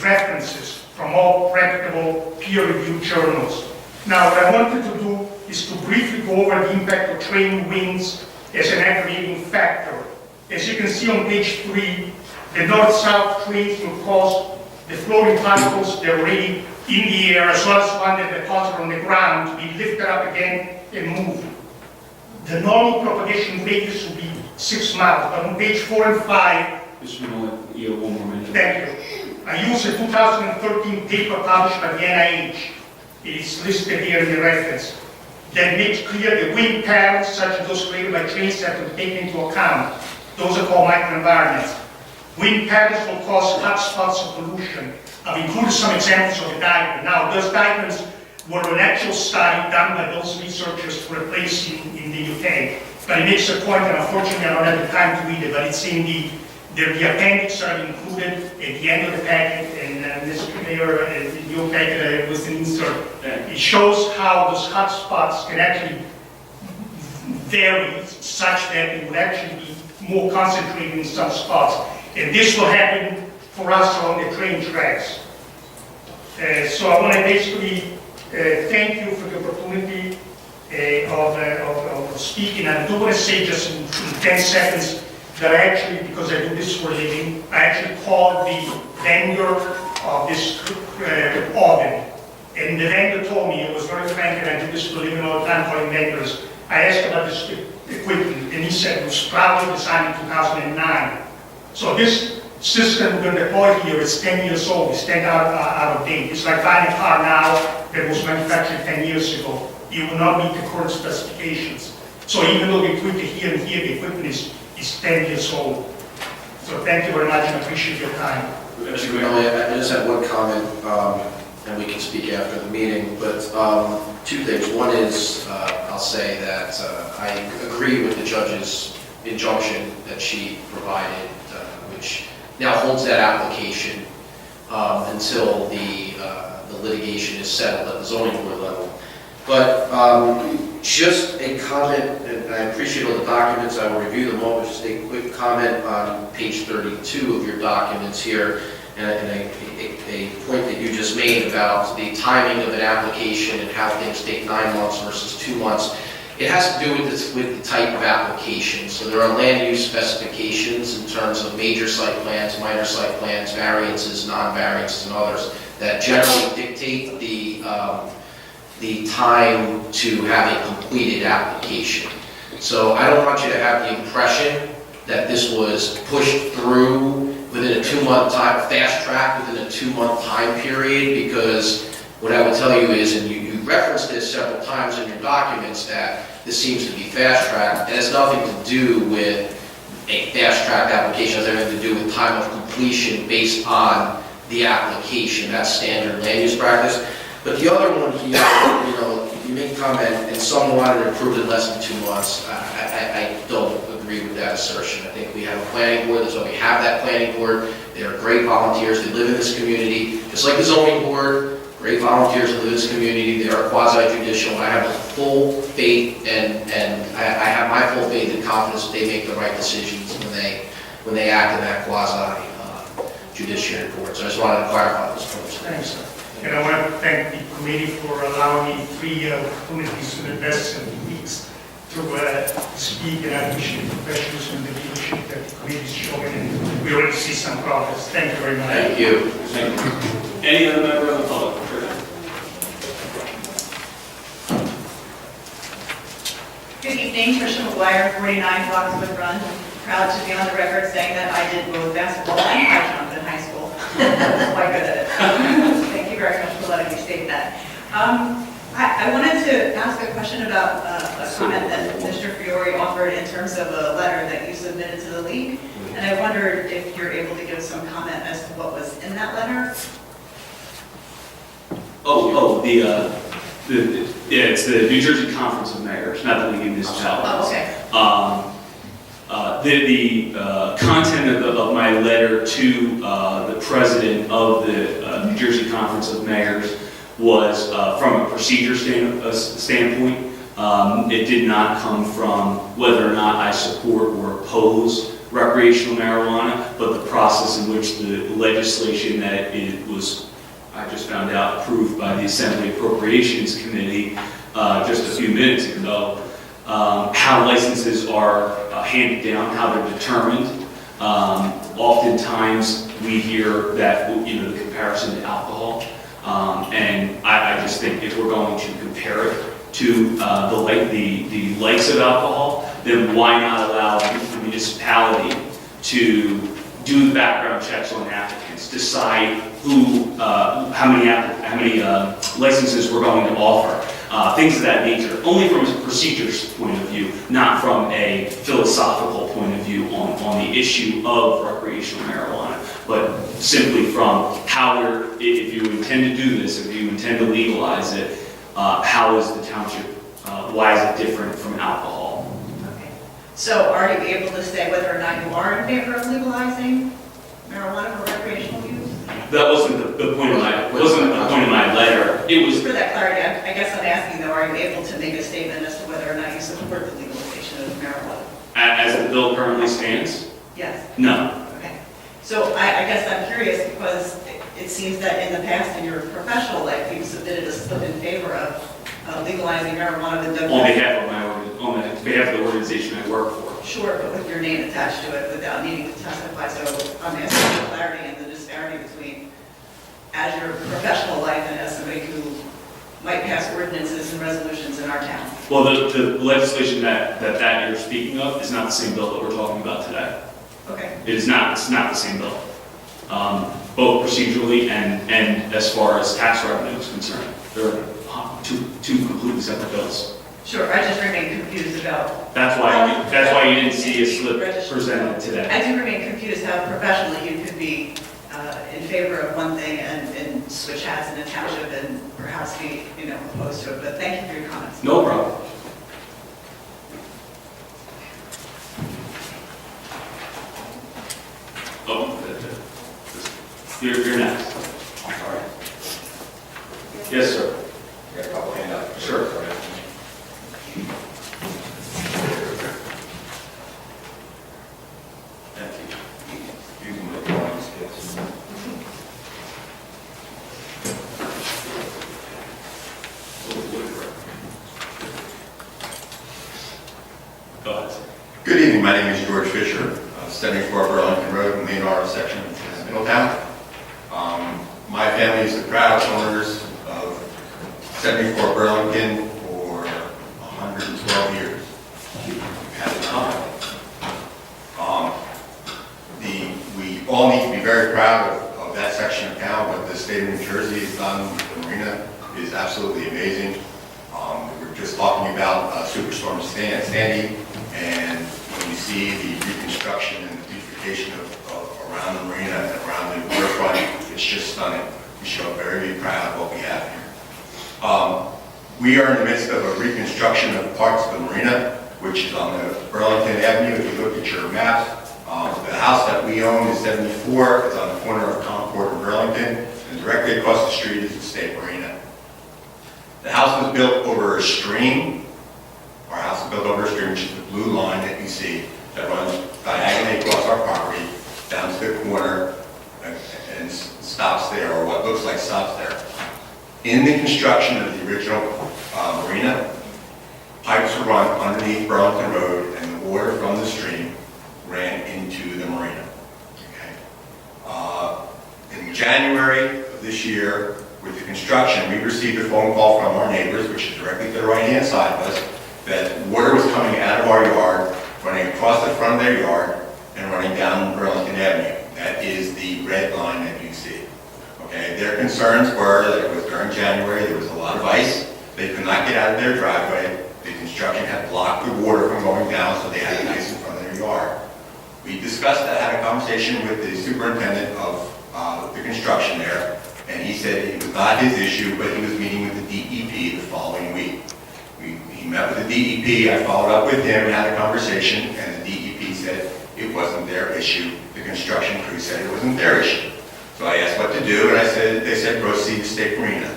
references from all reputable peer-reviewed journals. Now, what I wanted to do is to briefly go over the impact of training winds as an aggravating factor. As you can see on page 3, the north-south trades will cause the floating particles that are already in the air, as well as one that deposit on the ground, to be lifted up again and moved. The normal propagation radius will be 6 miles, but on page 4 and 5, Mr. Miller, you have one more minute. thank you. I use a 2013 paper published by the NIH. It is listed here in the reference. That makes clear the wind patterns, such as those created by trains, have to be taken into account. Those are called microenvironments. Wind patterns will cause hotspots of pollution. I've included some examples of the diagram. Now, those diagrams were an actual study done by those researchers for a place in the UK. But it makes a point, and unfortunately I don't have the time to read it, but it's in the appendix are included at the end of the packet, and Mr. Mayor, in your packet was an insert. It shows how those hotspots can actually vary such that it would actually be more concentrated in some spots. And this will happen for us along the train tracks. So I want to basically thank you for the opportunity of speaking. I do want to say just in 10 seconds that I actually, because I do this for a living, I actually called the vendor of this oven. And the vendor told me, it was very frank, and I do this for a living all the time calling vendors. I asked about this equipment, and he said it was probably designed in 2009. So this system we're going to deploy here is 10 years old. It's 10 out of date. It's like buying a car now that was manufactured 10 years ago. It will not meet the current specifications. So even though we tweak it here and here, the equipment is 10 years old. So thank you very much, and I appreciate your time. Mr. Greenlee, I just have one comment, and we can speak after the meeting, but 2 things. One is, I'll say that I agree with the judge's injunction that she provided, which now holds that application until the litigation is settled at the zoning board level. But just a comment, and I appreciate all the documents, I will review them all, but just a quick comment on page 32 of your documents here, and a point that you just made about the timing of an application and how things take 9 months versus 2 months. It has to do with the type of application. So there are land use specifications in terms of major site plans, minor site plans, variances, non-variances, and others that generally dictate the time to have a completed application. So I don't want you to have the impression that this was pushed through within a 2-month time, fast track within a 2-month time period, because what I will tell you is, and you referenced this several times in your documents, that this seems to be fast tracked. It has nothing to do with a fast tracked application. It has everything to do with time of completion based on the application. That's standard land use practice. But the other one here, you make comment, and some wanted it approved in less than 2 months. I don't agree with that assertion. I think we have a planning board. That's why we have that planning board. They are great volunteers. They live in this community, just like the zoning board. Great volunteers that live in this community. They are quasi-judicial. I have full faith, and I have my full faith and confidence that they make the right decisions when they act in that quasi-judiciary board. So I just wanted to clarify those points. Thanks, sir. And I want to thank the committee for allowing me 3 opportunities to the best of the weeks to speak, and I appreciate the professionalism and the leadership that the committee is showing, and we already see some progress. Thank you very much. Thank you. Thank you. Any other member of the public? Good evening, Tricia McGuire, 49 Bloxwood Run. Proud to be on the record saying that I did both basketball and high jump in high school. Quite good at it. Thank you very much for letting me state that. I wanted to ask a question about a comment that Mr. Fiore offered in terms of a letter that you submitted to the league. And I wondered if you're able to give some comment as to what was in that letter. It's the New Jersey Conference of Mayors, not the League of Municipalities. Oh, The okay. content of my letter to the president of the New Jersey Conference of Mayors was from a procedure standpoint. It did not come from whether or not I support or oppose recreational marijuana, but the process in which the legislation that it was, I just found out, approved by the Assembly Appropriations Committee just a few minutes ago, how licenses are handed down, how they're determined. Oftentimes we hear that, the comparison to alcohol, and I just think if we're going to compare it to the likes of alcohol, then why not allow the municipality to do the background checks on applicants, decide how many licenses we're going to offer, things of that nature, only from a procedures point of view, not from a philosophical point of view on the issue of recreational marijuana, but simply from if you intend to do this, if you intend to legalize it, how is the township, why is it different from alcohol? Okay. So are you able to say whether or not you are in favor of legalizing marijuana for recreational use? That wasn't the point of my letter. It was For that clarity, I guess I'm asking though, are you able to make a statement as to whether or not you support the legalization of marijuana? as the bill currently stands. Yes. No. Okay. So I guess I'm curious because it seems that in the past in your professional life, you've submitted a slip in favor of legalizing marijuana with On behalf of the organization I work for. Sure, but with your name attached to it without needing to testify. So I'm asking for clarity and the disparity between as your professional life and as somebody who might pass ordinances and resolutions in our town. Well, the legislation that you're speaking of is not the same bill that we're talking about today. Okay. It's not the same bill. Both procedurally and as far as tax revenue is concerned. They're two completely separate bills. Sure, I just remain confused about. That's why you didn't see a slip presented today. I do remain confused how professionally you could be in favor of one thing and switch hats in a township and perhaps be, opposed to it. But thank you for your comments. No problem. Oh, you're next. All right. Yes, sir. Got a couple handouts. Sure. Good evening, my name is George Fisher, 74 Burlington Road, main section of Middletown. My family is the proud owners of 74 Burlington for 112 years. We've had it on. We all need to be very proud of that section of town. What the state of New Jersey has done with the marina is absolutely amazing. We were just talking about Superstorm Sandy, and when you see the reconstruction and the beautification of around the marina and around the waterfront, it's just stunning. We should be very proud of what we have here. We are in the midst of a reconstruction of parts of the marina, which is on the Burlington Avenue. If you look at your maps, the house that we own is 74. It's on the corner of Concord and Burlington, and directly across the street is the State Marina. The house was built over a stream. Our house is built over a stream, which is the blue line that you see that runs diagonally across our property down to the corner and stops there, or what looks like stops there. In the construction of the original marina, pipes were run underneath Burlington Road, and the water from the stream ran into the marina. Okay. In January of this year, with the construction, we received a phone call from our neighbors, which is directly to the right-hand side of us, that water was coming out of our yard, running across the front of their yard, and running down Burlington Avenue. That is the red line that you see. Okay, their concerns were that it was during January, there was a lot of ice, they could not get out of their driveway, the construction had blocked the water from going down, so they had ice in front of their yard. We discussed that, had a conversation with the superintendent of the construction there, and he said it was not his issue, but he was meeting with the DEP the following week. He met with the DEP, I followed up with him, had a conversation, and the DEP said it wasn't their issue. The construction crew said it wasn't their issue. So I asked what to do, and they said go see the State Marina.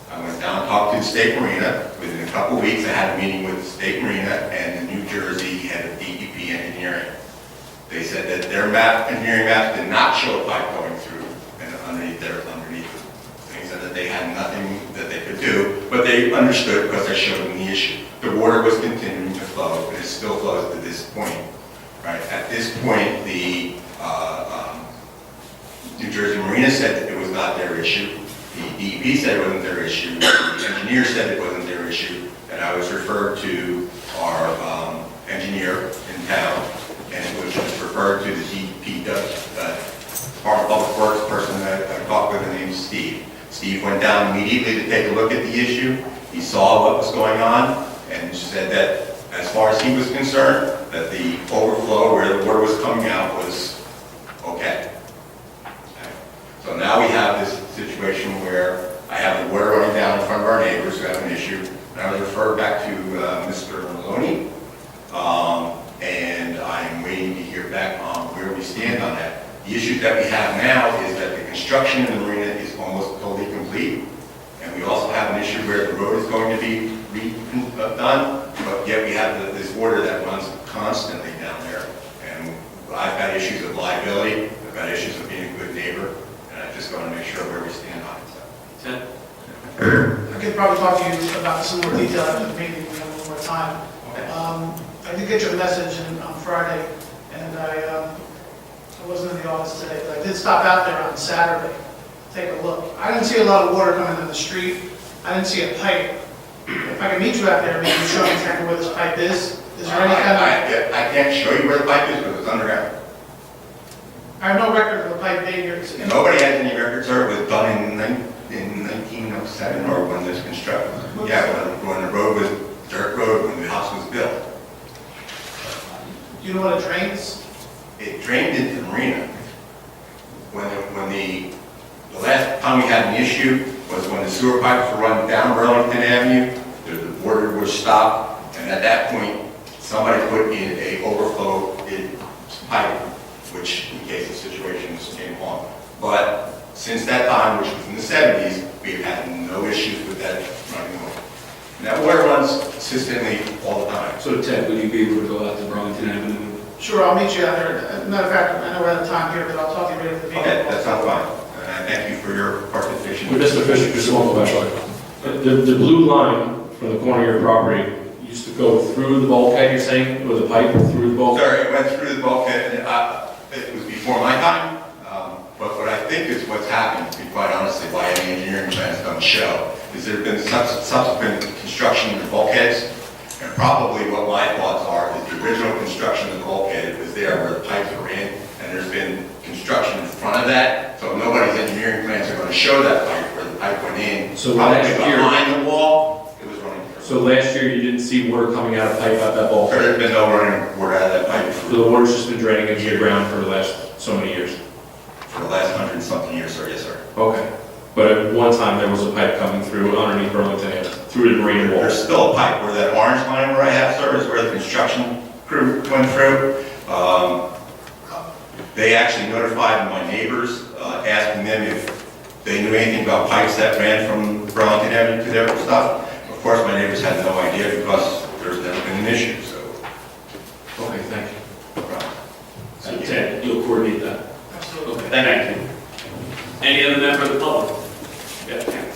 I went down and talked to the State Marina. Within a couple of weeks, I had a meeting with the State Marina and the New Jersey head of DEP engineering. They said that their engineering maps did not show a pipe going through and underneath the things, and that they had nothing that they could do, but they understood because I showed them the issue. The water was continuing to flow, and it still flows to this point. Right? At this point, the New Jersey Marina said that it was not their issue. The DEP said it wasn't their issue. The engineer said it wasn't their issue. And I was referred to our engineer in town, and it was referred to the DEP Department of Public Works person that I talked with, named Steve. Steve went down immediately to take a look at the issue. He saw what was going on and said that as far as he was concerned, that the overflow where the water was coming out was okay. So now we have this situation where I have the water running down in front of our neighbors who have an issue. And I was referred back to Mr. Maloney, and I'm waiting to hear back on where we stand on that. The issue that we have now is that the construction in the marina is almost totally complete, and we also have an issue where the road is going to be redone, but yet we have this water that runs constantly down there. And I've got issues of liability, I've got issues of being a good neighbor, and I just want to make sure where we stand on it. Ted? I could probably talk to you about some more detail after the meeting, we have a little more time. I did get your message on Friday, and I wasn't in the office today, but I did stop out there on Saturday, take a look. I didn't see a lot of water coming in the street. I didn't see a pipe. If I can meet you out there, maybe you show me exactly where this pipe is. Is there any kind of... I can't show you where the pipe is because it's underground. I have no record of the pipe being here. Nobody has any records, sir. It was done in 1907 or when this constructed. Yeah, when the road was dirt road, when the house was built. Do you know what it drains? It drained into the marina. When the last time we had an issue was when the sewer pipes were run down Burlington Avenue, the water was stopped, and at that point, somebody put in a overflow pipe, which in case the situation came on. But since that time, which was in the 70s, we've had no issues with that running water. And that water runs consistently all the time. So Ted, would you be able to go out to Burlington Avenue? Sure, I'll meet you out there. As a matter of fact, I know we're out of time here, but I'll talk to you later at the meeting. Okay, that sounds fine. And I thank you for your participation. Mr. Fisher, just one question. The blue line from the corner of your property, used to go through the bulkhead, you're saying, with a pipe through the bulkhead? Sorry, it went through the bulkhead, it was before my time, but what I think is what's happened, to be quite honestly, why any engineering plans don't show, is there have been subsequent construction of the bulkheads, and probably what my thoughts are is the original construction of the bulkhead, it was there where the pipes were in, and there's been construction in front of that, so nobody's engineering plans are going to show that pipe where the pipe went in. So probably last year- behind the wall, it was running through. So last year, you didn't see water coming out of pipe out that bulkhead? There's been no running water out of that pipe So the water's just been draining into the ground for the last so many years? for the last 100-something years, sir, yes, sir. Okay. But at one time, there was a pipe coming through underneath Burlington Ave, through the marine wall? There's still a pipe where that orange line where I have, sir, is where the construction crew went through. They actually notified my neighbors, asking them if they knew anything about pipes that ran from Burlington Avenue to their stuff. Of course, my neighbors had no idea because there's never been an issue, so. Okay, thank you. So Ted, you'll coordinate that? Absolutely. Okay, thank you. Any other member of the public? Yeah, Ken.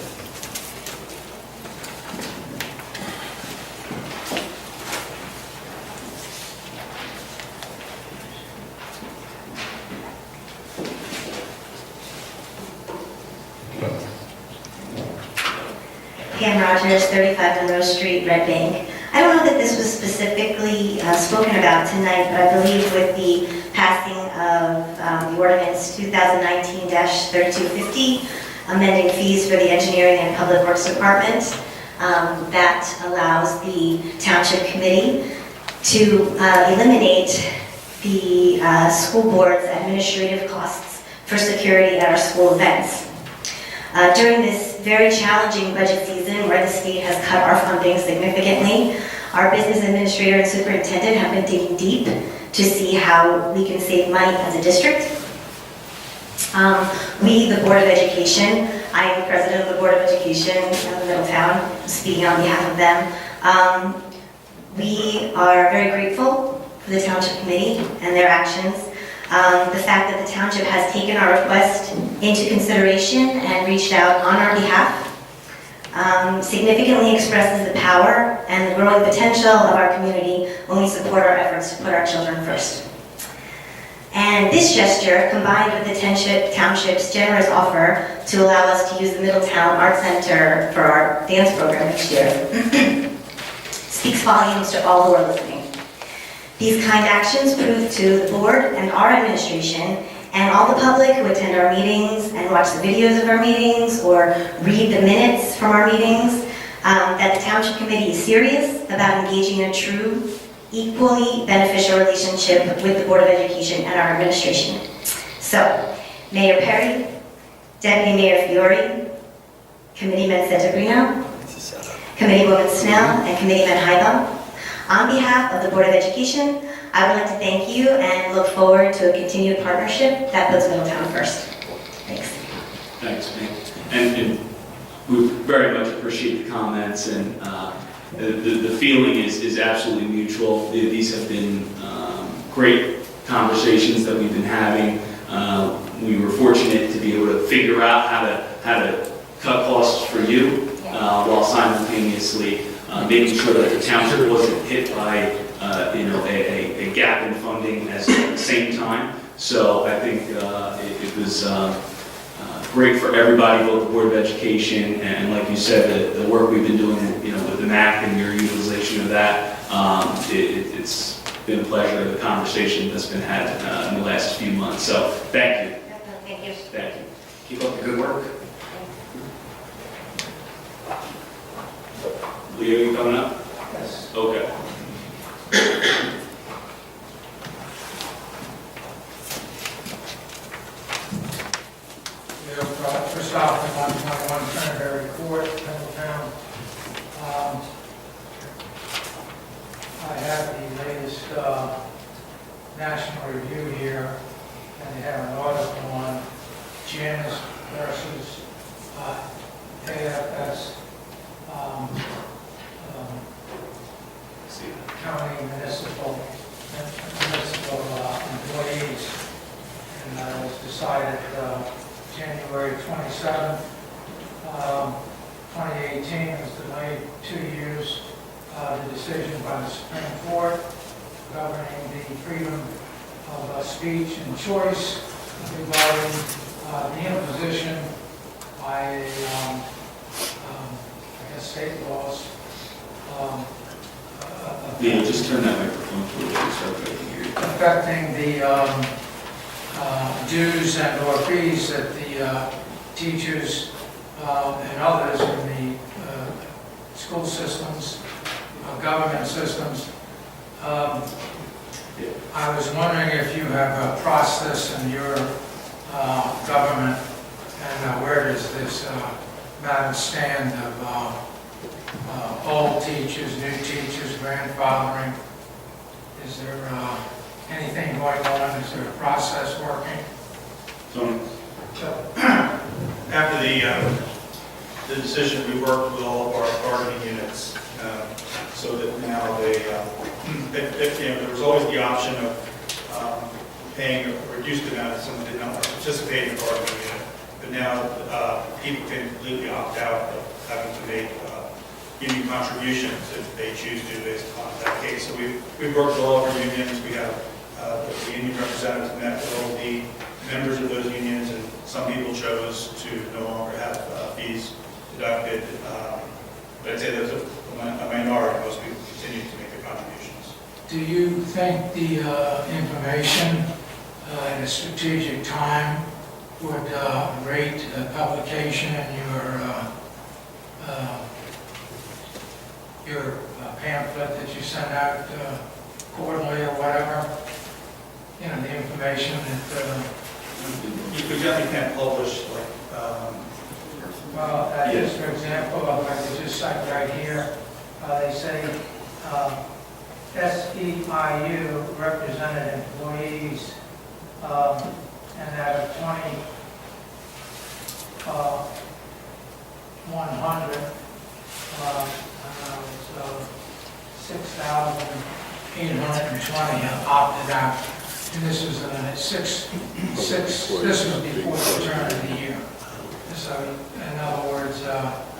Pam Rogers, 35 Monroe Street, Red Bank. I don't know that this was specifically spoken about tonight, but I believe with the passing of the ordinance 2019-3250, amending fees for the Engineering and Public Works Department, that allows the Township Committee to eliminate the school board's administrative costs for security at our school events. During this very challenging budget season where the state has cut our funding significantly, our business administrator and superintendent have been digging deep to see how we can save money as a district. We, the Board of Education, I am the president of the Board of Education of Middletown, speaking on behalf of them. We are very grateful for the Township Committee and their actions. The fact that the Township has taken our request into consideration and reached out on our behalf significantly expresses the power and the growing potential of our community when we support our efforts to put our children first. And this gesture, combined with the Township's generous offer to allow us to use the Middletown Art Center for our dance program next year, speaks volumes to all who are listening. These kind actions prove to the board and our administration and all the public who attend our meetings and watch the videos of our meetings or read the minutes from our meetings that the Township Committee is serious about engaging in a true, equally beneficial relationship with the Board of Education and our administration. So, Mayor Perry, Deputy Mayor Fiore, Committeeman Santabrino, Committeewoman Snell, and Committeeman Heibel, on behalf of the Board of Education, I would like to thank you and look forward to a continued partnership that puts Middletown first. Thanks. Thanks, Pam. And we very much appreciate the comments, and the feeling is absolutely mutual. These have been great conversations that we've been having. We were fortunate to be able to figure out how to cut costs for you while simultaneously making sure that the township wasn't hit by a gap in funding at the same time. So I think it was great for everybody, both the Board of Education and, like you said, the work we've been doing, with the MAC and your utilization of that. It's been a pleasure, the conversation that's been had in the last few months. So thank you. Thank you. Thank you. Keep up the good work. Leo, you coming up? Yes. Okay. First off, I'm on Trinidad Court, Middletown. I have the latest national review here, and they have an article on Janus versus AFS county municipal employees, and that was decided January 27th, 2018. It was delayed 2 years the decision by the Supreme Court governing the freedom of speech and choice regarding the imposition by, I guess, state laws. Yeah, just turn that microphone to the survey here. Affecting the dues and or fees that the teachers and others in the school systems, government systems. I was wondering if you have a process in your government, and where does this matter stand of old teachers, new teachers, grandfathering? Is there anything going on? Is there a process working? After the decision, we worked with all of our bargaining units, so that now there was always the option of paying a reduced amount if someone did not want to participate in the bargaining unit. But now people can completely opt out of having to make union contributions if they choose to based upon that case. So we've worked with all of our unions. We have the union representatives met with all the members of those unions, and some people chose to no longer have fees deducted. But I'd say there's a minority. Most people continue to make their contributions. Do you think the information at a strategic time would rate publication in your pamphlet that you send out quarterly or whatever? You know, the information that... You definitely can't publish like... well, just for example, if I could just cite right here, they say SEIU represented employees, and out of 100, it's 6,820 have opted out. And this was this was before the turn of the year. So, in other words... I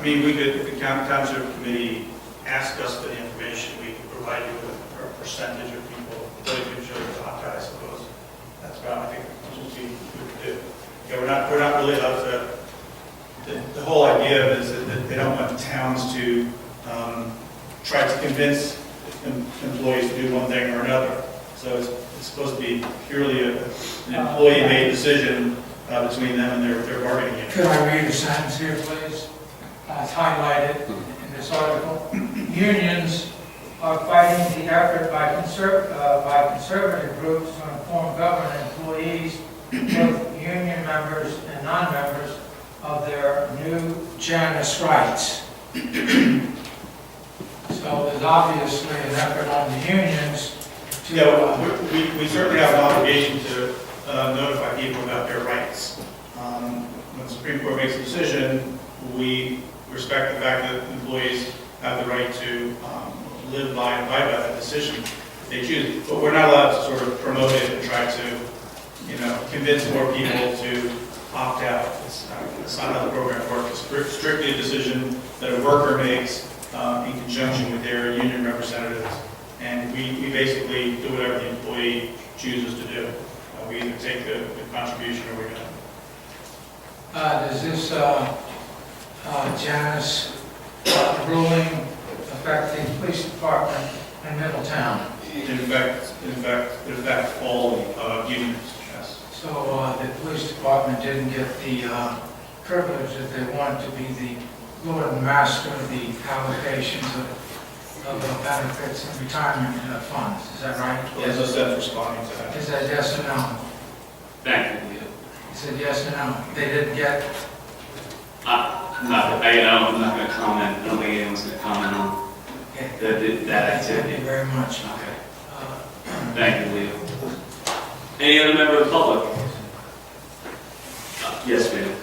mean, we could, if the Township Committee asked us for the information, we could provide you with a percentage of people that could show to opt out, I suppose. That's about, I think, what we could do. Yeah, we're not really allowed to... The whole idea is that they don't want towns to try to convince employees to do one thing or another. So it's supposed to be purely an employee-made decision between them and their bargaining unit. Could I read a sentence here, please? It's highlighted in this article. Unions are fighting the effort by conservative groups to inform government employees, both union members and non-members, of their new Janus rights. So there's obviously an effort on the unions to... Yeah, we certainly have an obligation to notify people about their rights. When the Supreme Court makes a decision, we respect the fact that employees have the right to live by and abide by that decision if they choose. But we're not allowed to sort of promote it and try to, convince more people to opt out. It's not how the program works. It's strictly a decision that a worker makes in conjunction with their union representatives. And we basically do whatever the employee chooses to do. We either take the contribution or we don't. Does this Janus ruling affect the police department in Middletown? In fact, all unions, yes. So the police department didn't get the privilege that they wanted to be the lord and master of the allocations of benefits and retirement funds. Is that right? Yes, I said responding to that. Is that yes or no? Thank you. He said yes or no. They didn't get... I'm not going to comment. I don't think anyone's going to comment on that activity. Thank you very much. Okay. Thank you, Leo. Any other member of the public? Yes, ma'am.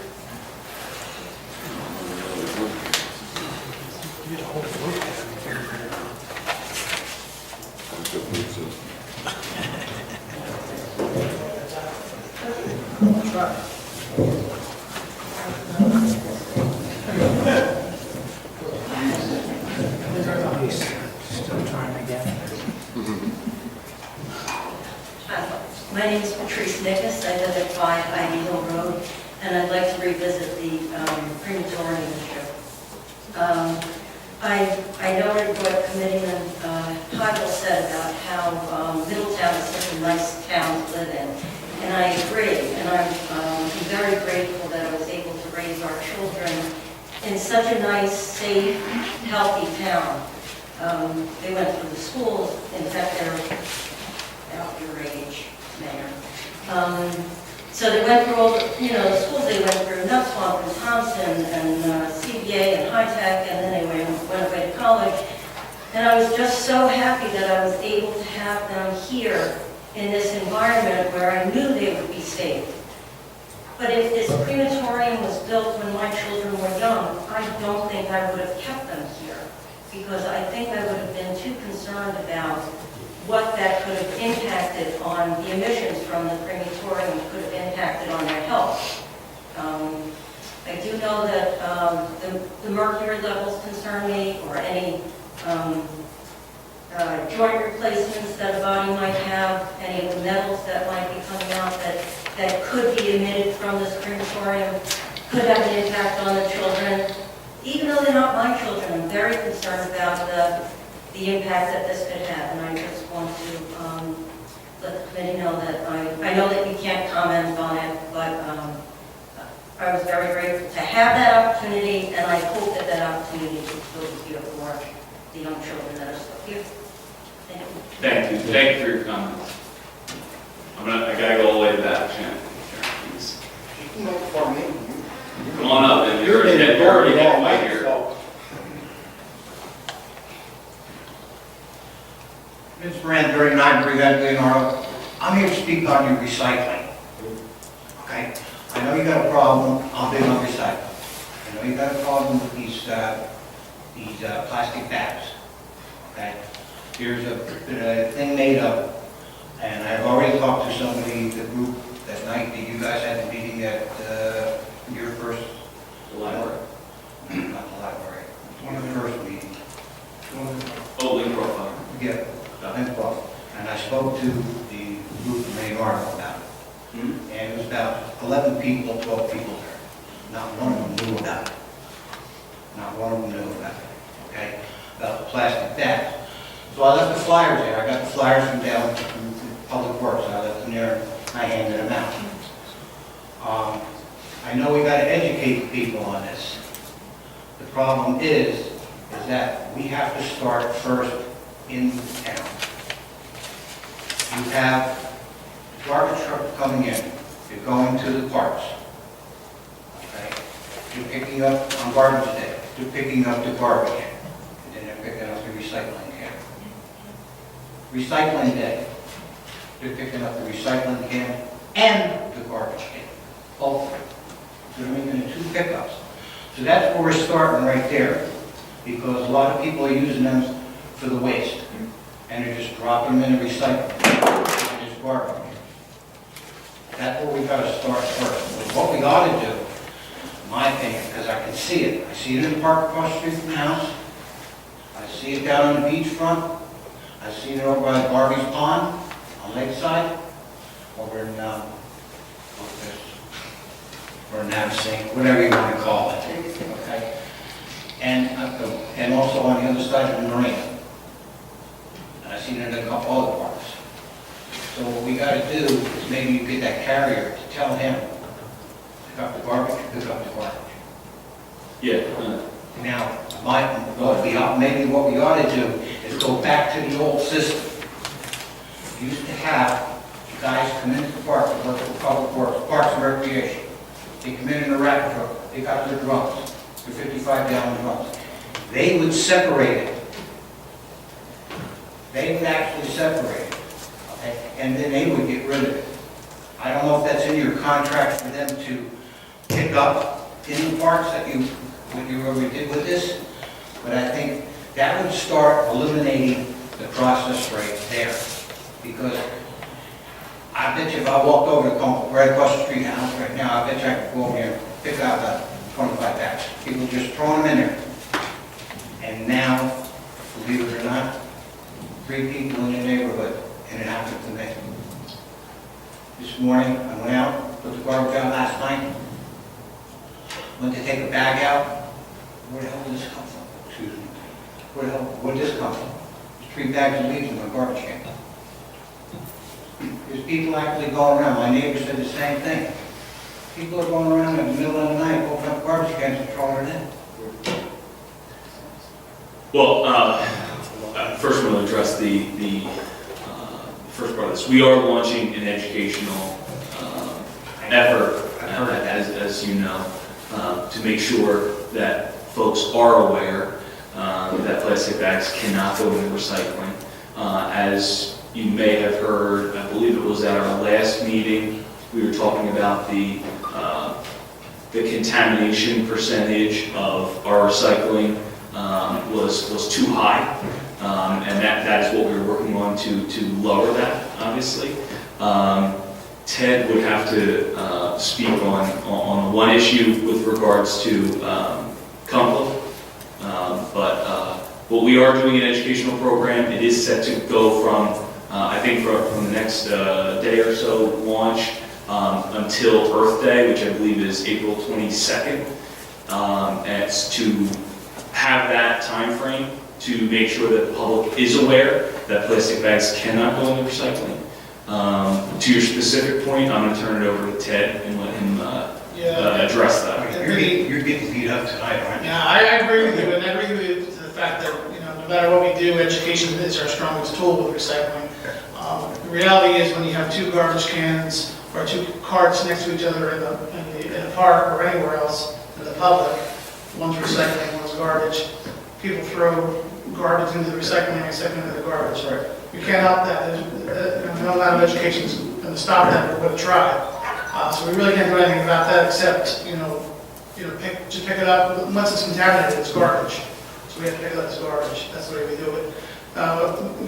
sometime again. My name is Patrice Nickus. I live at 5 Ivy Hill Road, and I'd like to revisit the crematorium issue. I noted what Committeeman Heigl said about how Middletown is such a nice town to live in, and I agree. And I'm very grateful that I was able to raise our children in such a nice, safe, healthy town. They went through the schools. In fact, they're out your age, Mayor. So they went through all the, the schools they went through, Nutswamp and Thompson and CBA and High Tech, and then they went away to college. And I was just so happy that I was able to have them here in this environment where I knew they would be safe. But if this crematorium was built when my children were young, I don't think I would have kept them here, because I think I would have been too concerned about what that could have impacted on the emissions from the crematorium, could have impacted on their health. I do know that the mercury levels concern me, or any joint replacements that a body might have, any of the metals that might be coming out that could be emitted from this crematorium, could have an impact on the children. Even though they're not my children, I'm very concerned about the impact that this could have, and I just want to let the committee know that I know that you can't comment on it, but I was very grateful to have that opportunity, and I hope that that opportunity will still be here for the young children that are still here. Thank you. Thank you. Thank you for your comments. I gotta go all the way to that, Shannon, please. You can go for me. Come on up, and you're already getting right here. Vince Moran, 39 Brevard, Leonardo. I'm here to speak on your recycling. Okay? I know you got a problem. I'm big on recycling. I know you got a problem with these plastic bags. Okay? There's been a thing made up, and I've already talked to somebody, the group that night that you guys had the meeting at your first. The library. Not the library. One of the first meetings. Oh, link profile. Yeah. And I spoke to the group in Leonardo about it. And it was about 11 people, 12 people there. Not one of them knew about it. Not one of them knew about it, okay? About the plastic bags. So I left the flyers there. I got the flyers from down from Public Works. I left them there and I handed them out. I know we got to educate the people on this. The problem is that we have to start first in town. You have garbage trucks coming in, they're going to the parks. Okay? They're picking up on garbage day, they're picking up the garbage, and then they're picking up the recycling can. Recycling day, they're picking up the recycling can and the garbage can, both. So they're making it 2 pickups. So that's where we're starting right there, because a lot of people are using them for the waste, and they're just dropping them in the recycling, and just garbage. That's where we got to start first. But what we ought to do, in my opinion, because I can see it. I see it in the park across the street from the house. I see it down on the beachfront. I see it over by Barbie's Pond on Lakeside, over in Navasink, whatever you want to call it. Okay, and also on the other side of the marina. And I've seen it in a couple other parks. So what we got to do is maybe you get that carrier to tell him, pick up the garbage, pick up the garbage. Yeah. Now, maybe what we ought to do is go back to the old system. We used to have guys come into the park to work for Public Works, Parks and Recreation. They come in a rack truck. They got their drums, their 55-gallon drums. They would separate it. They would actually separate it. Okay? And then they would get rid of it. I don't know if that's in your contract for them to pick up in the parks that what you already did with this, but I think that would start eliminating the process right there. Because I bet you if I walked over to right across the street house right now, I bet you I could go over here and pick out about 25 bags. People just throwing them in there. And now, believe it or not, 3 people in the neighborhood, and it happened to me. This morning, I went out, put the garbage out last night, went to take a bag out. Where the hell did this come from? Excuse me. Where did this come from? There's 3 bags of leaves in my garbage can. There's people actually going around. My neighbor said the same thing. People are going around in the middle of the night, opening up garbage cans and throwing it in. Well, first I want to address the first part of this. We are launching an educational effort, as you know, to make sure that folks are aware that plastic bags cannot go into recycling. As you may have heard, I believe it was at our last meeting, we were talking about the contamination percentage of our recycling was too high, and that is what we were working on to lower that, obviously. Ted would have to speak on one issue with regards to compost, but we are doing an educational program. It is set to go from, I think from the next day or so launch until Earth Day, which I believe is April 22nd. And it's to have that time frame to make sure that the public is aware that plastic bags cannot go into recycling. To your specific point, I'm going to turn it over to Ted and let him address that. You're getting beat up tonight, aren't you? Yeah, I agree with you, and I agree with you to the fact that, no matter what we do, education is our strongest tool with recycling. The reality is when you have 2 garbage cans or 2 carts next to each other in a park or anywhere else in the public, one's recycling, one's garbage, people throw garbage into the recycling and recycling into the garbage. Right. You can't help that. No amount of education is going to stop that, but we're going to try. So we really can't do anything about that except, just pick it up. Once it's contaminated, it's garbage. So we have to pick it up as garbage. That's the way we do it.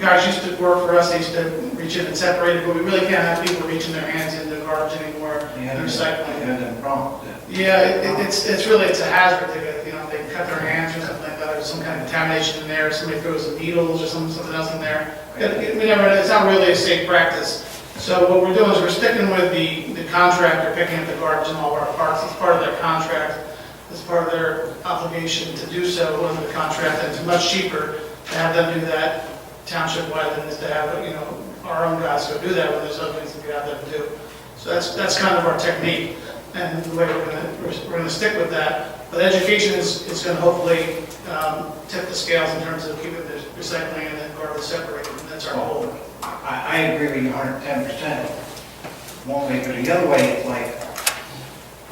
Guys used to work for us, they used to reach in and separate it, but we really can't have people reaching their hands into garbage anymore and recycling. Yeah, it's really a hazard. They can cut their hands or something like that. There's some kind of contamination in there. Somebody throws some needles or something else in there. It's not really a safe practice. So what we're doing is we're sticking with the contractor picking up the garbage in all of our parks. It's part of their contract. It's part of their obligation to do so under the contract. And it's much cheaper to have them do that township-wide than it is to have our own guys go do that when there's other things that we have them do. So that's kind of our technique, and the way we're going to stick with that. But education is going to hopefully tip the scales in terms of keeping the recycling and the garbage separated. And that's our goal. I agree with you 110%. One way, but the other way, it's like,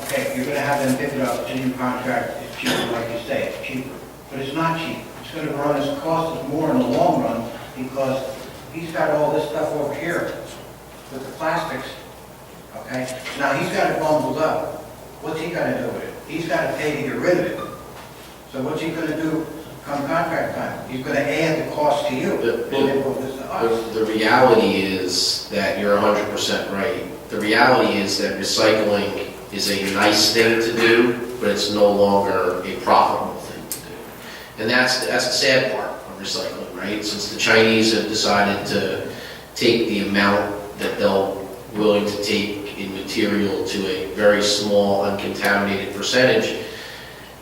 okay, you're going to have them pick it up, it's in your contract, it's cheaper, like you say, it's cheaper. But it's not cheap. It's going to run us, cost us more in the long run because he's got all this stuff over here with the plastics, okay? Now he's got it bundled up. What's he going to do with it? He's got to pay to get rid of it. So what's he going to do come contract time? He's going to add the cost to you. The reality is that you're 100% right. The reality is that recycling is a nice thing to do, but it's no longer a profitable thing to do. And that's the sad part of recycling, right? Since the Chinese have decided to take the amount that they're willing to take in material to a very small, uncontaminated percentage,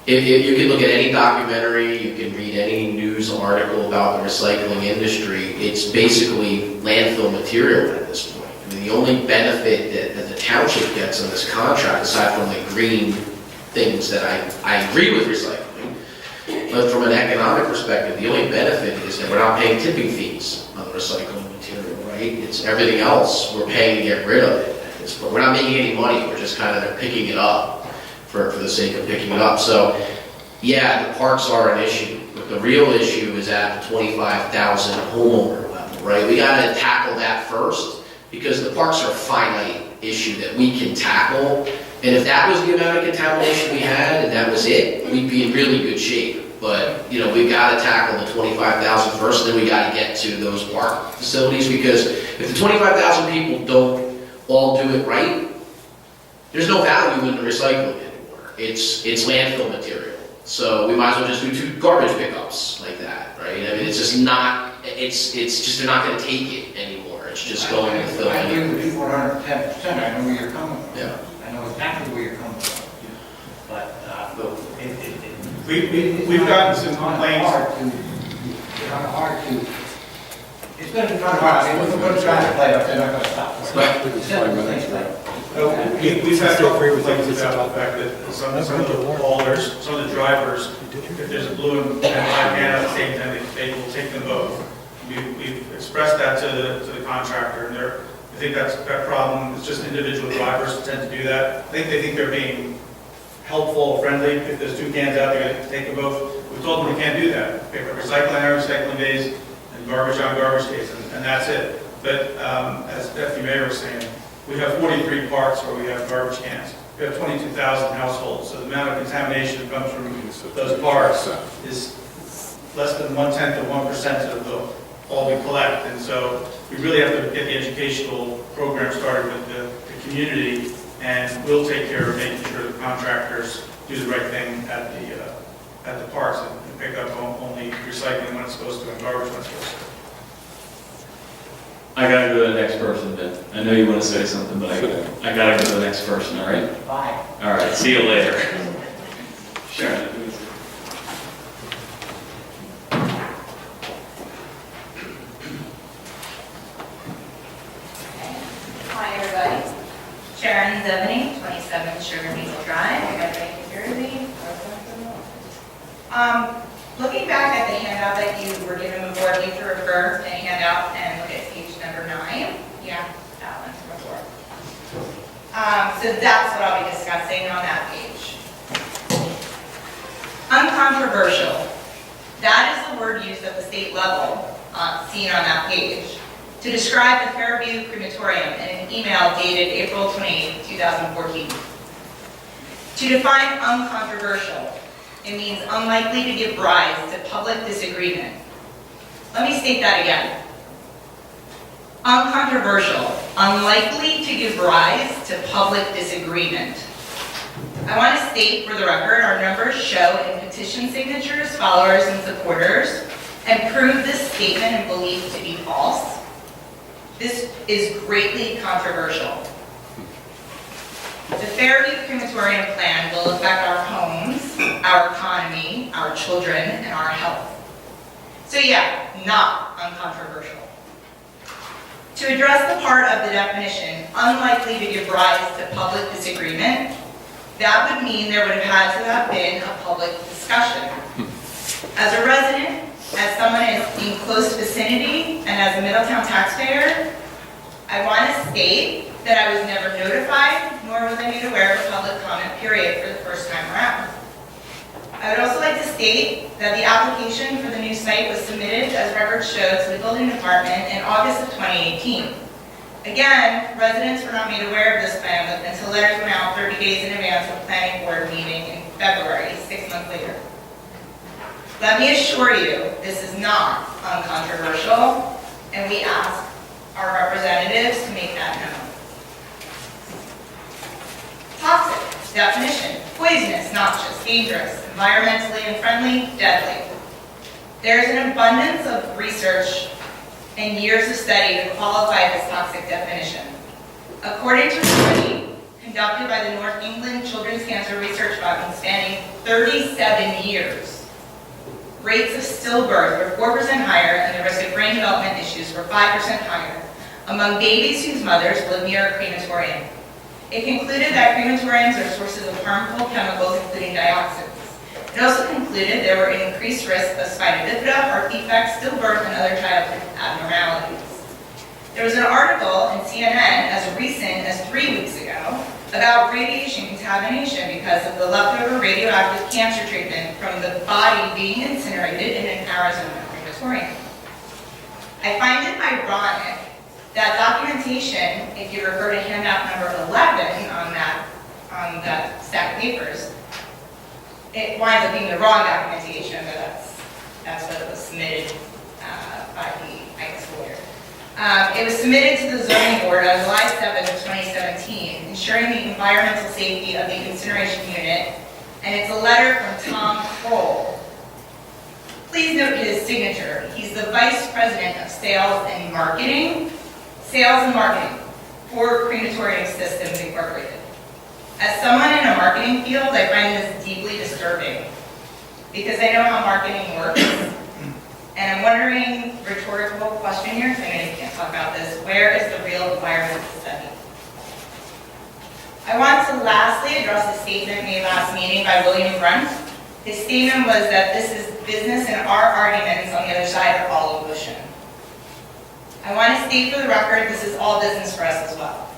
if you can look at any documentary, you can read any news article about the recycling industry, it's basically landfill material at this point. I mean, the only benefit that the township gets on this contract, aside from the green things that I agree with recycling, but from an economic perspective, the only benefit is that we're not paying tipping fees on the recycling material, right? It's everything else we're paying to get rid of it at this point. We're not making any money, we're just kind of picking it up for the sake of picking it up. So, yeah, the parks are an issue, but the real issue is at the 25,000 homeowner level, right? We got to tackle that first, because the parks are a finite issue that we can tackle. And if that was the amount of contamination we had and that was it, we'd be in really good shape. But, we've got to tackle the 25,000 first, and then we got to get to those park facilities, because if the 25,000 people don't all do it right, there's no value in the recycling anymore. It's landfill material. So we might as well just do 2 garbage pickups like that, right? I mean, it's just not it's just they're not gonna take it anymore. It's just going to fill I in. agree with you 110%. I know where you're coming from. Yeah. I know exactly where you're coming from. But We've gotten some complaints. It's kind of hard to, it's going to be kind of hard. I mean, we're trying to play up, they're not going to stop. We've had complaints about the fact that some of the haulers, some of the drivers, if there's a blue and black can at the same time, they will take them both. We've expressed that to the contractor, and I think that problem is just individual drivers tend to do that. I think they think they're being helpful, friendly. If there's two cans out, they're going to take them both. We told them we can't do that. We have recycling on recycling days and garbage on garbage days, and that's it. But as Deputy Mayor was saying, we have 43 parks where we have garbage cans. We have 22,000 households, so the amount of contamination that comes from those parks is less than 1/10 of 1% of all we collect. And so we really have to get the educational program started with the community, and we'll take care of making sure the contractors do the right thing at the parks and pick up only recycling when it's supposed to and garbage when it's supposed to. I gotta go to the next person, Ben. I know you want to say something, but I gotta go to the next person, all right? Bye. All right, see you later. Sharon. Hi, everybody. Sharon Zebney, 27 Sugar Hazel Drive, Medway, New Jersey. Looking back at the handout that you were given before, leave to refer to handout and look at page number 9. Yeah, that one before. So that's what I'll be discussing on that page. Uncontroversial. That is the word used at the state level, seen on that page, to describe the Fairview crematorium in an email dated April 28, 2014. To define uncontroversial, it means unlikely to give rise to public disagreement. Let me state that again. Uncontroversial, unlikely to give rise to public disagreement. I want to state for the record, our numbers show in petition signatures, followers, and supporters, and prove this statement and belief to be false. This is greatly controversial. The Fairview crematorium plan will affect our homes, our economy, our children, and our health. So yeah, not uncontroversial. To address the part of the definition, unlikely to give rise to public disagreement, that would mean there would have had to have been a public discussion. As a resident, as someone in close vicinity, and as a Middletown taxpayer, I want to state that I was never notified, nor was I made aware of a public comment period for the first time around. I would also like to state that the application for the new site was submitted, as records show, to the building department in August of 2018. Again, residents were not made aware of this plan until letters went out 30 days in advance of the planning board meeting in February, 6 months later. Let me assure you, this is not uncontroversial, and we ask our representatives to make that known. Toxic, definition, poisonous, noxious, dangerous, environmentally unfriendly, deadly. There is an abundance of research and years of study to qualify this toxic definition. According to a study conducted by the North England Children's Cancer Research Fund spanning 37 years, rates of stillbirth were 4% higher and the risk of brain development issues were 5% higher among babies whose mothers live near a crematorium. It concluded that crematoriums are sources of harmful chemicals, including dioxins. It also concluded there were increased risks of spina bifida, heart defects, stillbirth, and other childhood abnormalities. There was an article in CNN as recent as 3 weeks ago about radiation contamination because of the leftover radioactive cancer treatment from the body being incinerated in an Arizona crematorium. I find it ironic that documentation, if you refer to handout number 11 on that stack of papers, it winds up being the wrong documentation, but that's what it was submitted by the ICE lawyer. It was submitted to the zoning board on July 7th of 2017, ensuring the environmental safety of the incineration unit, and it's a letter from Tom Kroll. Please note his signature. He's the Vice President of Sales and Marketing for Crematorium Systems Incorporated. As someone in a marketing field, I find this deeply disturbing because I know how marketing works. And I'm wondering, rhetorical question here, because I know you can't talk about this, where is the real environmental study? I want to lastly address a statement made last meeting by William Brunt. His statement was that this is business and our arguments on the other side are all emotion. I want to state for the record, this is all business for us as well.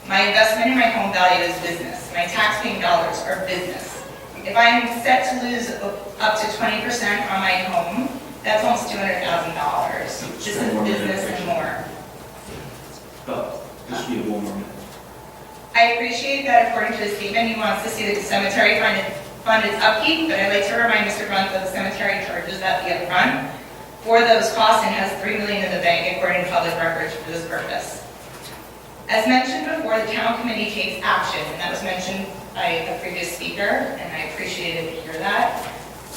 My investment in my home value is business. My tax-paying dollars are business. If I'm set to lose up to 20% on my home, that's almost $200,000. This is business and more. Just need one more minute. I appreciate that according to his statement, he wants to see the cemetery fund its upkeep, but I'd like to remind Mr. Brunt that the cemetery charges that the upfront for those costs and has $3 million in the bank according to public records for this purpose. As mentioned before, the town committee takes action, and that was mentioned by a previous speaker, and I appreciated to hear that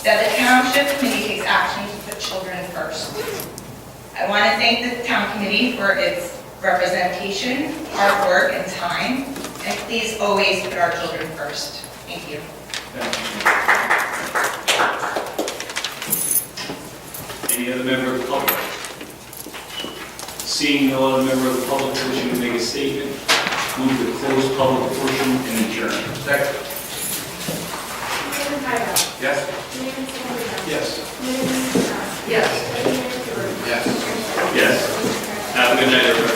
the township committee takes action to put children first. I want to thank the town committee for its representation, hard work, and time, and please always put our children first. Thank you. Any other member of the public? Seeing no other member of the public wishing to make a statement, move to close public portion and adjourn. Second. Yes. Yes. Yes. Yes. Have a good night, everybody.